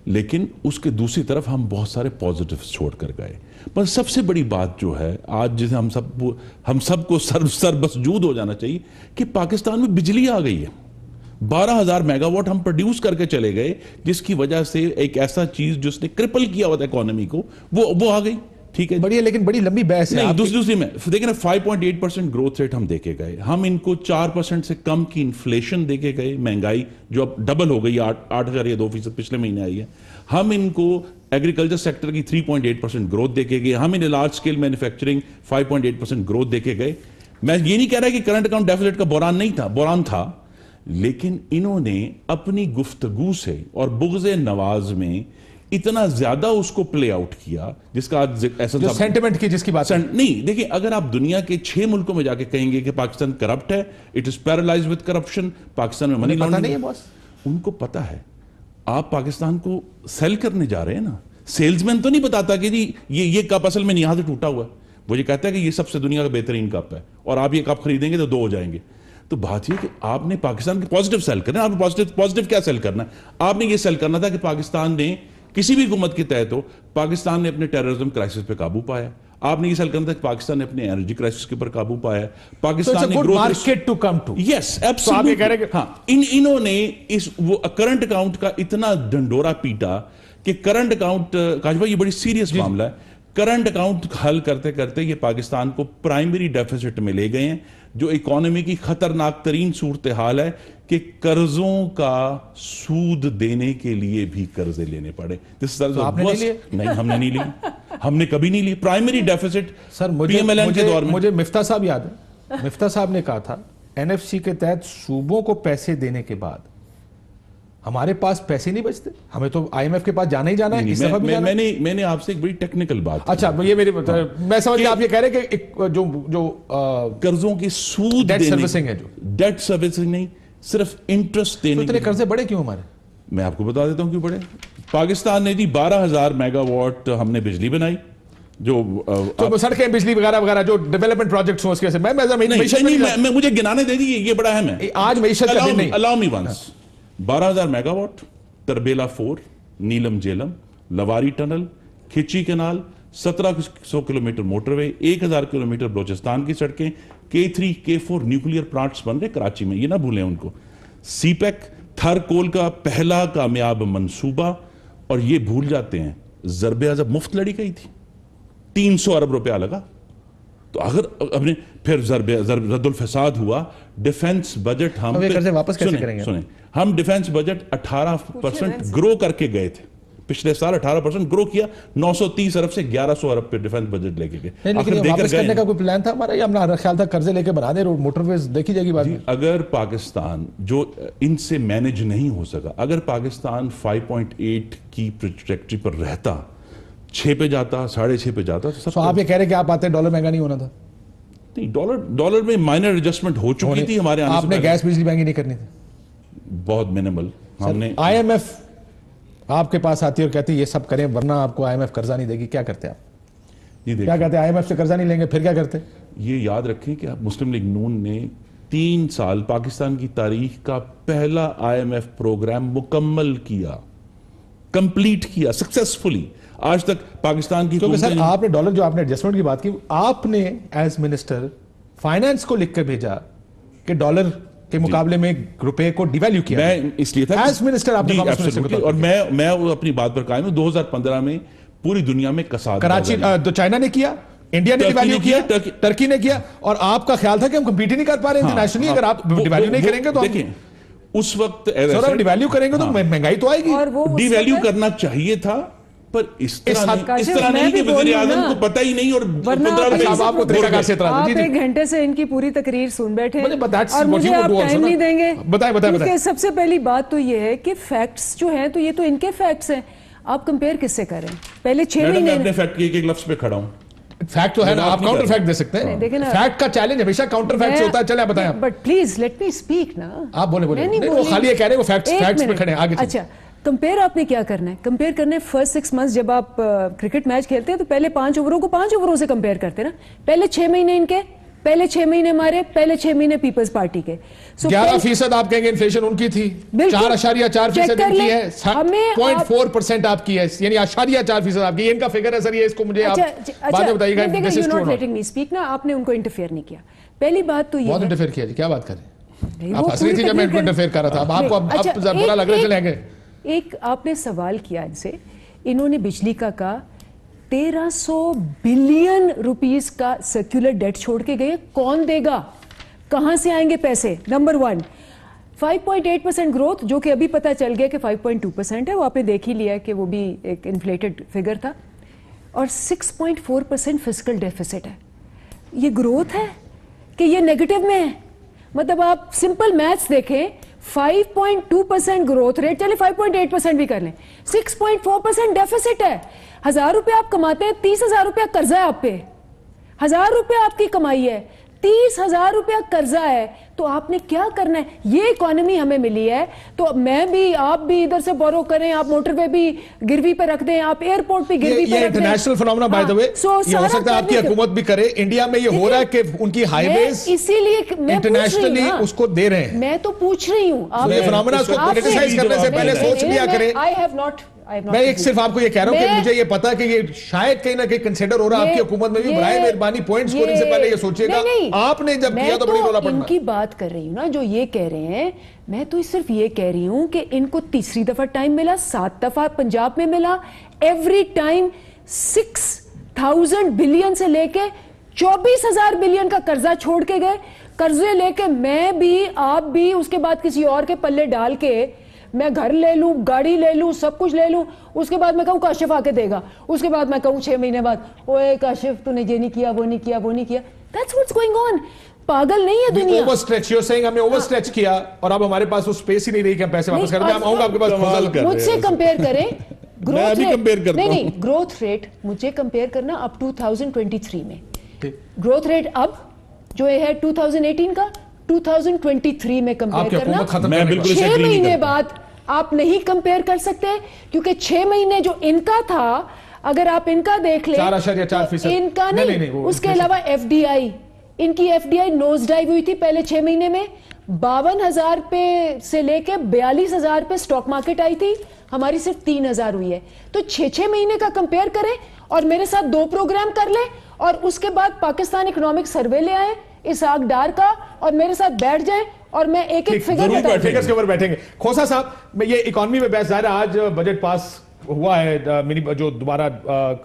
लेकिन उसके दूसरी तरफ हम बहुत सारे पॉजिटिव्स छोड़ कर गए। पर सबसे बड़ी बात जो है आज, जिसे हम सबको सर बसजूद हो जाना चाहिए, कि पाकिस्तान में बिजली आ गई है। 12,000 मेगावाट हम प्रोड्यूस करके चले गए, जिसकी वजह से एक ऐसा चीज जिसने क्रिपल किया हुआ था इकोनॉमी को, वो आ गई। ठीक है, बढ़िया, लेकिन बड़ी लंबी बहस है। दूसरी में देखिए ना, 5.8% ग्रोथ रेट हम देके गए, हम इनको 4% से कम की इन्फ्लेशन देके गए, महंगाई जो अब डबल हो गई, 8.2% पिछले महीने आई है। हम इनको एग्रीकल्चर सेक्टर की 3.8% ग्रोथ देके गए, हम इन्हें लार्ज स्केल मैन्युफैक्चरिंग 5.8% ग्रोथ देके गए। मैं ये नहीं कह रहा कि करंट अकाउंट डेफिसिट का बुरान नहीं था, बुरान था, लेकिन इन्होंने अपनी गुफ्तगू से और बुग़्ज़े नवाज में इतना ज्यादा उसको प्ले आउट किया, जिसका आज ऐसा जो सेंटिमेंट की जिसकी बात नहीं। देखिए, अगर आप दुनिया के 6 मुल्कों में जाके कहेंगे कि पाकिस्तान करप्ट है, it is paralyse with corruption, Pakistan में मनी लॉन्ड्रिंग नहीं है, बॉस, उनको पता है। आप पाकिस्तान को सेल करने जा रहे हैं ना, सेल्समैन तो नहीं बताता कि जी ये कप असल में यहां से टूटा हुआ है, वो ये कहता है कि ये सबसे दुनिया का बेहतरीन कप है और आप ये कप खरीदेंगे तो 2 हो जाएंगे। तो बात यह कि आपने पाकिस्तान के पॉजिटिव सेल करना है। आपने पॉजिटिव क्या सेल करना है? आपने ये सेल करना था कि पाकिस्तान ने किसी भी हुकूमत के तहत हो, पाकिस्तान ने अपने टेररिज्म क्राइसिस पे काबू पाया। आपने ये सेल करना था कि पाकिस्तान ने अपने एनर्जी क्राइसिस के ऊपर काबू पाया। पाकिस्तान ने market to come to, yes absolutely. हाँ, इन्होंने इस वो करंट अकाउंट का इतना डंडोरा पीटा कि करंट अकाउंट, काश भाई ये बड़ी सीरियस मामला है, करंट अकाउंट हल करते करते ये पाकिस्तान को प्राइमरी डेफिसिट में ले गए हैं, जो इकोनॉमी की खतरनाक तरीन सूरत हाल है कि कर्जों का सूद देने के लिए भी कर्जे लेने पड़े। तो आपने नहीं लिए? नहीं, हमने नहीं लिए। हमने कभी नहीं ली प्राइमरी डेफिसिट। सर PMLN के दौर में मुझे मिफ्ता साहब याद है, मिफ्ता साहब ने कहा था एनएफसी के तहत सूबों को पैसे देने के बाद हमारे पास पैसे नहीं बचते, हमें तो आईएमएफ के पास जाना ही जाना है। इस दफा भी जाना है। मैंने आपसे एक बड़ी टेक्निकल बात, अच्छा ये मेरी मैं समझ गया, आप ये कह रहे हैं कि जो कर्जों की सूद डेट सर्विसिंग है, जो डेट सर्विसिंग नहीं सिर्फ इंटरेस्ट देने, इतने कर्जे बड़े क्यों हमारे? मैं आपको बता देता हूं क्यों बड़े। पाकिस्तान ने दी 12,000 मेगावाट हमने बिजली बनाई, जो सड़कें बिजली वगैरह वगैरह जो डेवलपमेंट प्रोजेक्ट्स हो उसके से मैं मुझे गिनाने दे दीजिए, ये बड़ा अहम है। आज मईशत का दिन नहीं। Allow me once 12,000 megawatt, Tarbela 4, Neelum Jhelum, Lowari tunnel, Khichi canal, 1700 kilometre motorway, 1000 kilometre Balochistan की सड़कें, K3 K4 न्यूक्लियर प्लांट्स बन रहे कराची में, ये ना भूलें उनको। सीपेक थर कोल का पहला कामयाब मंसूबा, और ये भूल जाते हैं ज़रबे अज़ब मुफ्त लड़ी गई थी, 300 अरब रुपया लगा। तो अगर अपने फिर रद्दुल फसाद हुआ, डिफेंस बजट हम कर्जे वापस कैसे करेंगे? सुने, हम डिफेंस बजट 18% ग्रो करके गए थे, पिछले साल 18% ग्रो किया, 930 अरब से 1100 अरब पे डिफेंस बजट लेके गए। वापस करने का कोई प्लान था हमारा, या हमारा ख्याल था कर्जे लेके बना दे, रोड मोटरवेज देखी जाएगी बाद में? अगर पाकिस्तान जो इनसे मैनेज नहीं हो सका, अगर पाकिस्तान 5.8 की ट्रैजेक्टरी पर रहता, 6 पे जाता, 6.5 पे जाता, तो सब आप ये कह रहे कि आप आते डॉलर महंगा नहीं होना था? नहीं, डॉलर में माइनर एडजस्टमेंट हो चुकी थी हमारे आने से। आपने गैस बिजली महंगी नहीं करनी थी? बहुत मिनिमल। हमने आईएमएफ आपके पास आती है और कहती है ये सब करें वरना आपको आईएमएफ कर्जा नहीं देगी, क्या करते आप? क्या कहते हैं आईएमएफ से कर्जा नहीं लेंगे, फिर क्या करते? ये याद रखें कि मुस्लिम लीग नून ने 3 साल पाकिस्तान की तारीख का पहला आईएमएफ प्रोग्राम मुकम्मल किया, कंप्लीट किया सक्सेसफुली। आज तक पाकिस्तान की, क्योंकि सर आपने डॉलर जो आपने एडजस्टमेंट की बात की, आपने एज मिनिस्टर फाइनेंस को लिख कर भेजा कि डॉलर के मुकाबले में रुपए को डिवैल्यू किया। मैं इसलिए था एज मिनिस्टर आपने, और मैं अपनी बात पर कायम हूं। 2015 में पूरी दुनिया में कसाद, कराची तो चाइना ने किया, इंडिया ने डिवैल्यू किया, टर्की ने किया, और आपका ख्याल था कि हम कंपीट ही नहीं कर पा रहे इंटरनेशनली। अगर आप डिवैल्यू नहीं करेंगे तो देखिए उस वक्त डिवैल्यू करेंगे तो महंगाई तो आएगी। डिवैल्यू करना चाहिए था, पर इस तरह नहीं कि वज़ीर आज़म को पता ही नहीं, और 15 आप 1 घंटे से इनकी पूरी तकरीर सुन बैठे और मुझे आप टाइम नहीं देंगे। बताएं। सबसे पहली बात तो ये है कि फैक्ट्स जो हैं तो ये तो इनके फैक्ट्स हैं, आप कंपेयर किससे करें? पहले 6 महीने अपने फैक्ट के एक लफ्ज पे खड़ा हूं। फैक्ट तो है ना, आप काउंटर फैक्ट दे सकते हैं। फैक्ट का चैलेंज हमेशा काउंटर फैक्ट से होता है। चले आप बताएं। But please let me speak ना। आप बोले वो खाली ये कह रहे हैं वो फैक्ट्स पे खड़े हैं। आगे अच्छा, कंपेयर आपने क्या करना है? कंपेयर करना है फर्स्ट 6 मंथ्स जब आप क्रिकेट मैच खेलते हैं तो पहले 5 ओवरों को 5 ओवरों से कंपेयर करते हैं ना। पहले 6 महीने इनके, पहले 6 महीने हमारे, पहले 6 महीने पीपल्स पार्टी के। 11% आप कहेंगे इन्फ्लेशन उनकी थी, 4.4% इनकी है, 0.4% आपकी है, यानी 0.4% आपकी। ये इनका फिगर है सर, ये इसको मुझे आप बाद में बताइएगा। You not letting me speak ना, आपने उनको इंटरफेयर नहीं किया। पहली बात तो ये बहुत इंटरफेयर किया जी, क्या बात करें? आप हंस रही थी जब मैं इंटरफेयर कर रहा था, अब आपको बुरा लग रहा है। चलेंगे एक आपने सवाल किया इनसे, इन्होंने बिजली का कहा 1300 बिलियन रुपीस का सर्कुलर डेट छोड़ के गए, कौन देगा? कहां से आएंगे पैसे? नंबर 1 5.8% ग्रोथ, जो कि अभी पता चल गया कि 5.2% है, वो आपने देख ही लिया कि वो भी एक इन्फ्लेटेड फिगर था, और 6.4% फिस्कल डेफिसिट है। ये ग्रोथ है कि ये नेगेटिव में है? मतलब आप सिंपल मैथ्स देखें, 5.2% ग्रोथ रेट, चले 5.8% भी कर लें, 6.4% डेफिसिट है। 1000 रुपए आप कमाते हैं, 30,000 रुपया कर्जा है आप पे। 1000 रुपया आपकी कमाई है, 30,000 रुपया कर्जा है, तो आपने क्या करना है? ये इकोनॉमी हमें मिली है, तो मैं भी आप भी इधर से बोरो करें, आप मोटरवे भी गिरवी पे रख दें, आप एयरपोर्ट पे गिरवी पे रख दें। International phenomena by the way, ये हो सकता है आपकी हुकूमत भी करे। इंडिया में ये हो रहा है कि उनकी हाईवेज इसीलिए इंटरनेशनली उसको दे रहे हैं। मैं तो पूछ रही हूँ, आप फिनोमेना को क्रिटिसाइज करने से पहले सोच लिया करें। आई हैव नॉट मैं एक सिर्फ आपको ये कह रहा हूं कि मुझे ये पता है कि ये शायद कहीं ना कहीं कंसीडर हो रहा है आपकी हुकूमत में भी। बराए मेहरबानी पॉइंट स्कोरिंग से पहले ये सोचिएगा, आपने जब किया तो बड़ी रौला पड़ना। इनकी बात कर रही हूं ना, जो ये कह रहे हैं, मैं तो सिर्फ ये कह रही हूं कि इनको तीसरी दफा टाइम मिला, 7 दफा पंजाब में मिला, एवरी टाइम 6,000 बिलियन से लेके 24,000 बिलियन का कर्जा छोड़ के गए। कर्जे लेके मैं भी, आप भी, उसके बाद किसी और के पल्ले डाल के मैं घर ले लूं, गाड़ी ले लूं, सब कुछ ले लूं, उसके बाद मैं कहूं काशिफ आके देगा, उसके बाद मैं कहूं 6 महीने बाद ओए काशिफ तूने ये नहीं किया, वो नहीं किया, वो नहीं किया। That's what's going on. पागल नहीं है दुनिया। ओवरस्ट्रेच, यू सेइंग हमने ओवरस्ट्रेच किया और अब हमारे पास वो स्पेस ही नहीं रही कि हम पैसे वापस कर दें। हम आऊंगा आपके पास, मुझसे कंपेयर करें ग्रोथ रेट, नहीं ग्रोथ रेट मुझे कंपेयर करना अब 2023 में, ग्रोथ रेट अब जो है 2018 का 2023 में कंपेयर करना। 6 महीने बाद आप नहीं कंपेयर कर सकते, क्योंकि 6 महीने जो इनका था, अगर आप इनका देख लें 4.4%, इनका नहीं, उसके अलावा FDI, इनकी FDI नोज डाइव हुई थी पहले 6 महीने में, 52,000 पे से लेके 42,000 पे स्टॉक मार्केट आई थी, हमारी सिर्फ 3,000 हुई है। तो 6-6 महीने का कंपेयर करें और मेरे साथ 2 प्रोग्राम कर ले और उसके बाद पाकिस्तान इकोनॉमिक सर्वे ले आए इसहाक डार का और मेरे साथ बैठ जाए और मैं एक एक फिगर्स के ऊपर बैठेंगे। खोसा साहब, मैं ये इकोनॉमी में बहस जाहिर है, आज बजट पास हुआ है, मिनी जो दोबारा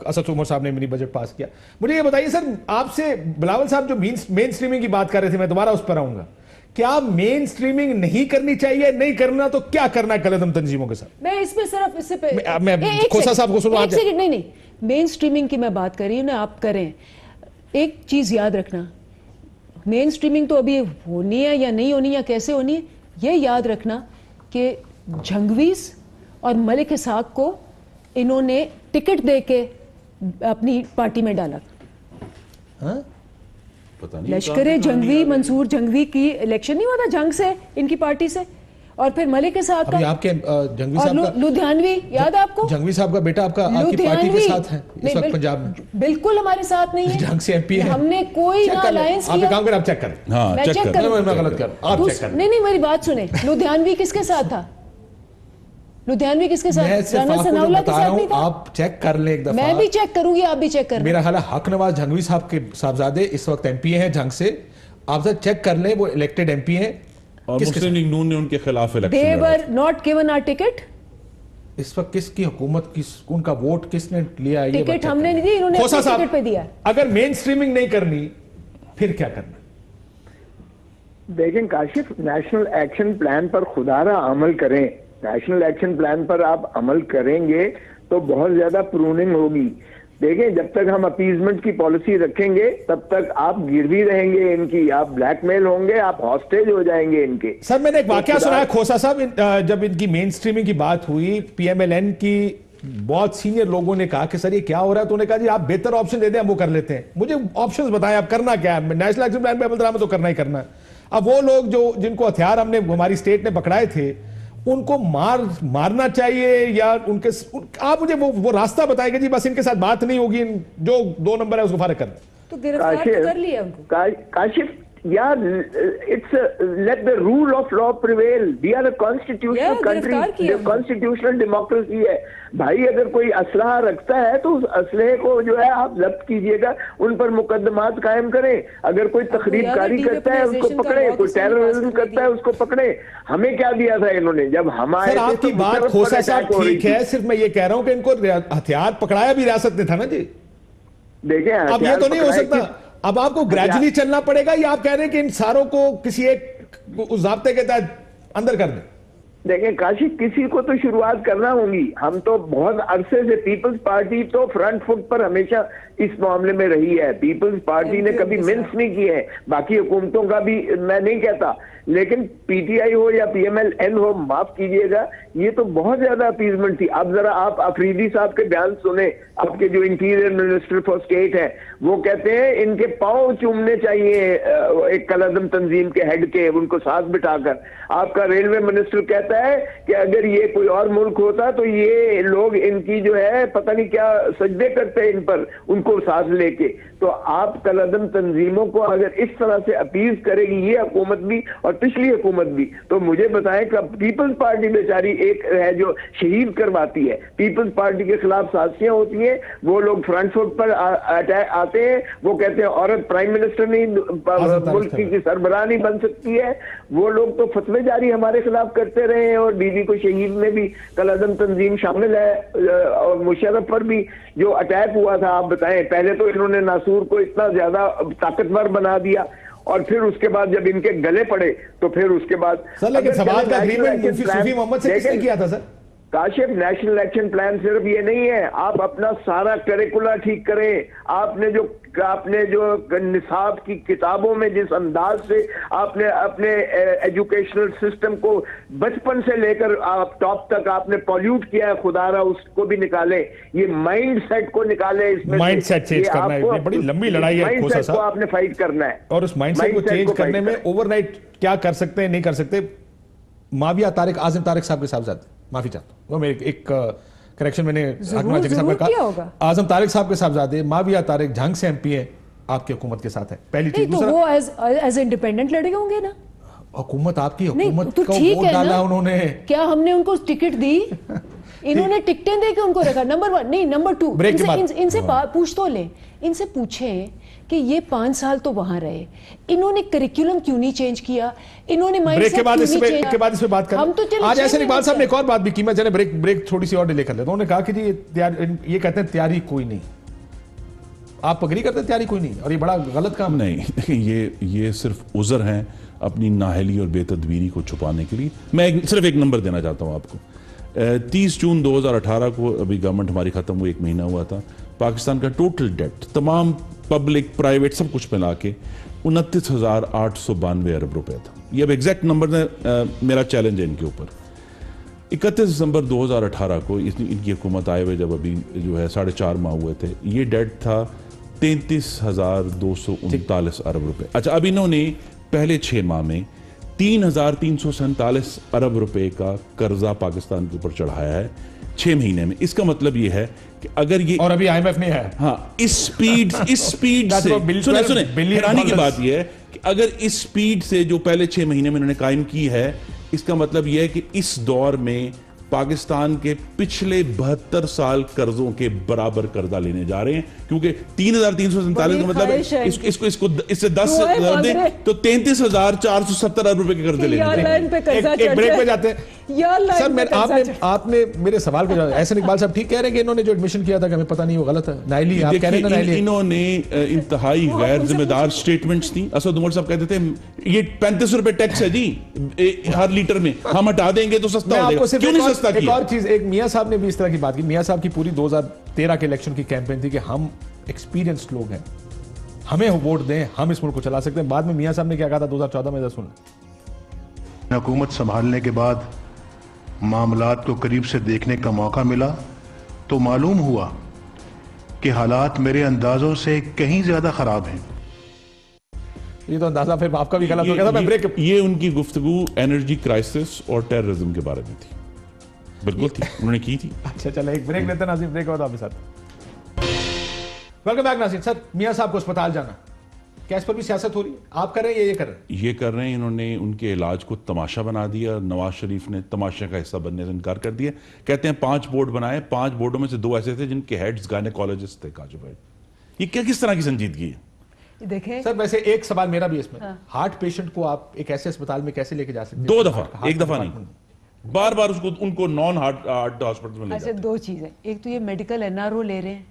असद उमर साहब ने मिनी बजट पास किया। मुझे ये बताइए सर, आपसे बिलावल साहब जो मेन स्ट्रीमिंग की बात कर रहे थे, मैं दोबारा उस पर आऊंगा, क्या मेन स्ट्रीमिंग नहीं करनी चाहिए? नहीं करना तो क्या करना है कलदम तंजीमों के साथ? मैं इसमें सिर्फ इससे पे मैं खोसा साहब को सुनवा, नहीं मेन स्ट्रीमिंग की मैं बात कर रही हूँ ना, आप करें। एक चीज याद रखना, मेन स्ट्रीमिंग तो अभी होनी है या नहीं होनी या कैसे होनी है, ये याद रखना कि जंगवीज और मलिक इसहाक को इन्होंने टिकट देके अपनी पार्टी में डाला। लश्कर जंगवी, मंसूर जंगवी की इलेक्शन नहीं हुआ था जंग से, इनकी पार्टी से, और फिर मलिक इसहाक का, आपके जंगवी साहब का, लुधियानवी याद है आपको? जंगवी साहब का बेटा आपका आपकी पार्टी के साथ है इस वक्त पंजाब में? बिल्कुल हमारे साथ नहीं है, जंग से MP है। हमने कोई ना अलायंस किया। आप काम करें, आप चेक करें। हाँ, मैं चेक करूं, मैं गलत कर, आप चेक करें। नहीं मेरी बात सुने, लुधियानवी किसके साथ था? लुधियानवी किसके साथ? राना सनाउल्लाह के साथ नहीं था? आप चेक कर लें एक दफा। मैं भी चेक करूंगी, आप भी चेक करना। मेरा ख्याल है हक नवाज जंगवी साहब के साहबजादे इस वक्त MP हैं जंग से, आप सर चेक कर लें, वो इलेक्टेड MP हैं और मुस्लिम लीग नून ने उनके खिलाफ election They were not given our ticket। इस वक्त किसकी हुकूमत, उनका वोट किसने लिया? टिकट हमने नहीं दी, इन्होंने अपने टिकट पे दिया। अगर मेन स्ट्रीमिंग नहीं करनी फिर क्या करना? देखें काशिफ, नेशनल एक्शन प्लान पर खुदारा अमल करें। नेशनल एक्शन प्लान पर आप अमल करेंगे तो बहुत ज्यादा प्रूनिंग होगी। देखें, जब तक हम अपीजमेंट की पॉलिसी रखेंगे तब तक आप गिरवी रहेंगे इनकी, आप ब्लैकमेल होंगे, आप हॉस्टेज हो जाएंगे इनके। सर मैंने एक वाकया सुना है खोसा साहब, जब इनकी मेन स्ट्रीमिंग की बात हुई, PMLN की बहुत सीनियर लोगों ने कहा कि सर ये क्या हो रहा है, तो उन्होंने कहा जी आप बेहतर ऑप्शन दे दें, हम वो कर लेते हैं। मुझे ऑप्शंस बताएं, आप करना क्या है? नेशनल एक्शन प्लान पे अमल दरामद तो करना ही करना है। अब वो लोग जो जिनको हथियार हमने हमारी स्टेट ने पकड़ाए थे, उनको मारना चाहिए या आप मुझे वो रास्ता बताएंगे जी, बस इनके साथ बात नहीं होगी, जो 2 नंबर है उसको फारिग कर दें। तो गिरफ्तार कर लिया उनको। काशिफ यार, it's let the rule of law prevail. We are a constitutional country, constitutional democracy है भाई। अगर कोई असलहा रखता है तो उस असलहे को जो है आप जब्त कीजिएगा, उन पर मुकदमात कायम करें। अगर कोई तकरीबकारी करता है उसको पकड़े, कोई टेररिज्म करता है उसको पकड़े। हमें क्या दिया था इन्होंने जब हमारे? आपकी बात खोसा साहब ठीक है, सिर्फ मैं ये कह रहा हूं कि इनको हथियार पकड़ाया भी रियासत ने था ना जी। देखें, अब ये तो नहीं हो सकता, अब आपको ग्रेजुअली चलना पड़ेगा, या आप कह रहे हैं कि इन सारों को किसी एक उस ज़ाब्ते के तहत अंदर कर दें? देखें काशिफ, किसी को तो शुरुआत करना होगी। हम तो बहुत अरसे से, पीपल्स पार्टी तो फ्रंट फुट पर हमेशा इस मामले में रही है। पीपल्स पार्टी ने कभी मिन्स नहीं किए हैं, बाकी हुकूमतों का भी मैं नहीं कहता, लेकिन PTI हो या PMLN हो, माफ कीजिएगा, ये तो बहुत ज्यादा अपीजमेंट थी। अब जरा आप अफरीदी साहब के बयान सुने, आपके जो इंटीरियर मिनिस्टर फॉर स्टेट है, वो कहते हैं इनके पांव चूमने चाहिए एक कलदम तंजीम के हेड के, उनको साथ बिठाकर। आपका रेलवे मिनिस्टर कहता है कि अगर ये कोई और मुल्क होता तो ये लोग इनकी जो है पता नहीं क्या सजदे करते इन पर, उनको साथ लेके। तो आप कलदम तंजीमों को अगर इस तरह से अपीज करेगी ये हुकूमत भी और पिछली हुकूमत भी, तो मुझे बताएं कि पीपल्स पार्टी बेचारी एक है जो शहीद करवाती है। पीपल्स पार्टी के खिलाफ साजिशें होती हैं, वो लोग फ्रंट फुट पर आते हैं, वो कहते हैं औरत प्राइम मिनिस्टर नहीं, मुल्क की सरबराह नहीं बन सकती है। वो लोग तो फतवे जारी हमारे खिलाफ करते रहे हैं, और बीबी को शहीद में भी कलदम तंजीम शामिल है, और मुशर्रफ पर भी जो अटैक हुआ था, आप बताएं। पहले तो इन्होंने नासूर को इतना ज्यादा ताकतवर बना दिया, और फिर उसके बाद जब इनके गले पड़े तो फिर उसके बाद सर लेकिन समाज का एग्रीमेंट सूफी मोहम्मद से किसने किया था sir? Kashif, national action plan सिर्फ ये नहीं है, आप अपना सारा करिकुलर ठीक करें। आपने जो निसाब की किताबों में जिस अंदाज से आपने अपने एजुकेशनल सिस्टम को बचपन से लेकर आप टॉप तक आपने पॉल्यूट किया है, खुदारा उसको भी निकाले, ये माइंड सेट को निकाले। इसमें माइंड सेट चेंज करना है, बड़ी लंबी लड़ाई है, माइंड सेट को आपने फाइट करना है, और उस माइंड सेट को चेंज करने में ओवरनाइट क्या कर सकते हैं नहीं कर सकते। माविया तारिक, आज़म तारिक साहब के साहबजादे, माफी चाहता हूं, वो मेरे एक करेक्शन मैंने आज़म तारिक साहब के साहबजादे माविया तारिक झांग से एमपी है, आपकी हुकूमत के साथ है। पहली चीज, तो वो एज इंडिपेंडेंट लड़े होंगे ना, हुकूमत आपकी हुकूमत तो का वोट डाला उन्होंने, क्या हमने उनको टिकट दी? इन्होंने टिकटें दे के उनको रखा। नंबर 1 नहीं, नंबर 2 इनसे पूछ तो ले, इनसे पूछें कि ये 5 साल तो वहां रहे, इन्होंने करिकुलम क्यों नहीं चेंज किया, इन्होंने ब्रेक के बाद इस पे बात करें। हम तो आज ऐसे इकबाल साहब ने एक और बात भी की, मैं जरा ब्रेक थोड़ी सी और डिले कर लेता हूं। उन्होंने कहा कि जी ये कहते हैं तैयारी कोई नहीं, आप अग्री करते हैं तैयारी कोई नहीं, और ये बड़ा गलत काम नहीं। ये सिर्फ उज़र हैं अपनी नाहली और बेतदबीरी को छुपाने के लिए। मैं सिर्फ एक नंबर देना चाहता हूं आपको। 30 जून 2018 को अभी गवर्नमेंट हमारी खत्म हुई, 1 महीना हुआ था, पाकिस्तान का टोटल डेट तमाम पब्लिक प्राइवेट सब कुछ मिला के 29,892 अरब रुपए था। ये अब एग्जैक्ट नंबर मेरा चैलेंज है इनके ऊपर। 31 दिसंबर 2018 को इनकी हुकूमत आए हुए जब अभी जो है 4.5 माह हुए थे, ये डेट था 33,239 अरब रुपए। अच्छा, अब इन्होंने पहले 6 माह में 3,347 अरब रुपए का कर्जा पाकिस्तान के ऊपर चढ़ाया है 6 महीने में। इसका मतलब ये है कि अगर ये, और अभी IMF नहीं है, हाँ, इस स्पीड से सुने हैरानी की बात यह है कि अगर इस स्पीड से जो पहले 6 महीने में उन्होंने कायम की है, इसका मतलब यह है कि इस दौर में पाकिस्तान के पिछले 72 साल कर्जों के बराबर कर्जा लेने जा रहे हैं, क्योंकि 3,347 का मतलब इसको इससे 10 दें तो 33,470 अरब रुपए के कर्जे लेने जा रहे हैं। एक ब्रेक पे जाते हैं। सर आपने मेरे सवाल का जवाब, ऐसे इकबाल साहब ठीक कह रहे हैं कि इन्होंने जो एडमिशन किया था कि हमें पता नहीं वो गलत है, नाइली आप कह रहे हैं ना, नाइली इन्होंने इंतहाई गैर जिम्मेदार स्टेटमेंट्स दी। असद उमर साहब कहते थे ये 35 रुपए टैक्स है जी हर लीटर में, हम हटा देंगे तो सस्ता हो जाएगा। क्यों नहीं सस्ता किया? एक और चीज, एक मियां साहब ने भी इस तरह की बात की। मियां साहब की पूरी 2013 के इलेक्शन की कैंपेन थी कि हम एक्सपीरियंस्ड लोग हैं, हमें वोट दें, हम इस मुल्क को चला सकते हैं। बाद में मियां साहब ने क्या कहा था 2014 में, सुन। हुकूमत संभालने के बाद मामलात को करीब से देखने का मौका मिला तो मालूम हुआ कि हालात मेरे अंदाजों से कहीं ज्यादा खराब हैं। ये तो अंदाजा फिर आपका भी गलत हो गया था। मैं ब्रेक, ये उनकी गुफ्तगू एनर्जी क्राइसिस और टेररिज्म के बारे में थी, बिल्कुल थी, उन्होंने की थी। अच्छा चलो एक ब्रेक लेते हैं नाज़रीन, ब्रेक होता है आपके साथ। वेलकम बैक नाज़रीन। सर मियां साहब को अस्पताल जाना, क्या इस पर भी सियासत हो रही है? आप कर रहे हैं, ये कर रहे हैं? ये कर रहे हैं। इन्होंने उनके इलाज को तमाशा बना दिया। नवाज शरीफ ने तमाशे का हिस्सा बनने से इनकार कर दिया। कहते हैं 5 बोर्ड बनाए, 5 बोर्डों में से 2 ऐसे थे जिनके हेड्स गायनेकोलॉजिस्ट थे। काजू भाई, ये क्या किस तरह की संजीदगी है? देखें सर, वैसे एक सवाल मेरा भी इसमें, हार्ट पेशेंट को आप एक ऐसे अस्पताल में कैसे लेके जा सकते हैं? 2 दफा, एक दफा नहीं, बार-बार उनको नॉन हार्ट हॉस्पिटल में ले जाते हैं। अच्छा, 2 चीजें, एक तो ये मेडिकल एनआरओ ले रहे हैं,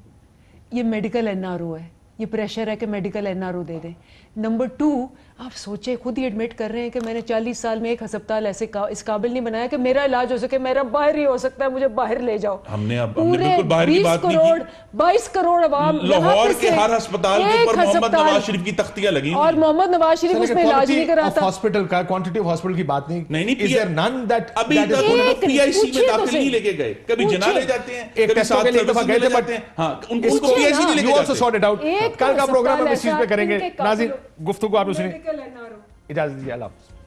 ये मेडिकल एनआरओ है, ये प्रेशर है कि मेडिकल एनआरओ दे दें। नंबर 2, आप सोचे, खुद ही एडमिट कर रहे हैं कि मैंने 40 साल में एक अस्पताल ऐसे इस काबिल नहीं बनाया कि मेरा इलाज हो सके, मेरा बाहर ही हो सकता है, मुझे बाहर ले जाओ। हमने बिल्कुल बाहर की बात नहीं की। 22 करोड़ अवाम, लाहौर के हर अस्पताल के ऊपर मोहम्मद नवाज शरीफ की तख्तियां लगी और मोहम्मद नवाज शरीफ उसमें इलाज नहीं कराता। हॉस्पिटल का क्वांटिटी ऑफ हॉस्पिटल की बात नहीं, इज देयर नन दैट अभी तक उनको पीआईसी में दाखिल नहीं लेके गए। कभी जना ले जाते हैं, कभी साथ सर्विस गए थे, बट हां उनको पीआईसी नहीं लेके जाते। Sort it out. कल का प्रोग्राम हम इस चीज पे करेंगे। नाज़रीन, गुफ्तगू आपने सुनी, इजाजत दीजिए, अल्लाह हाफ़िज़।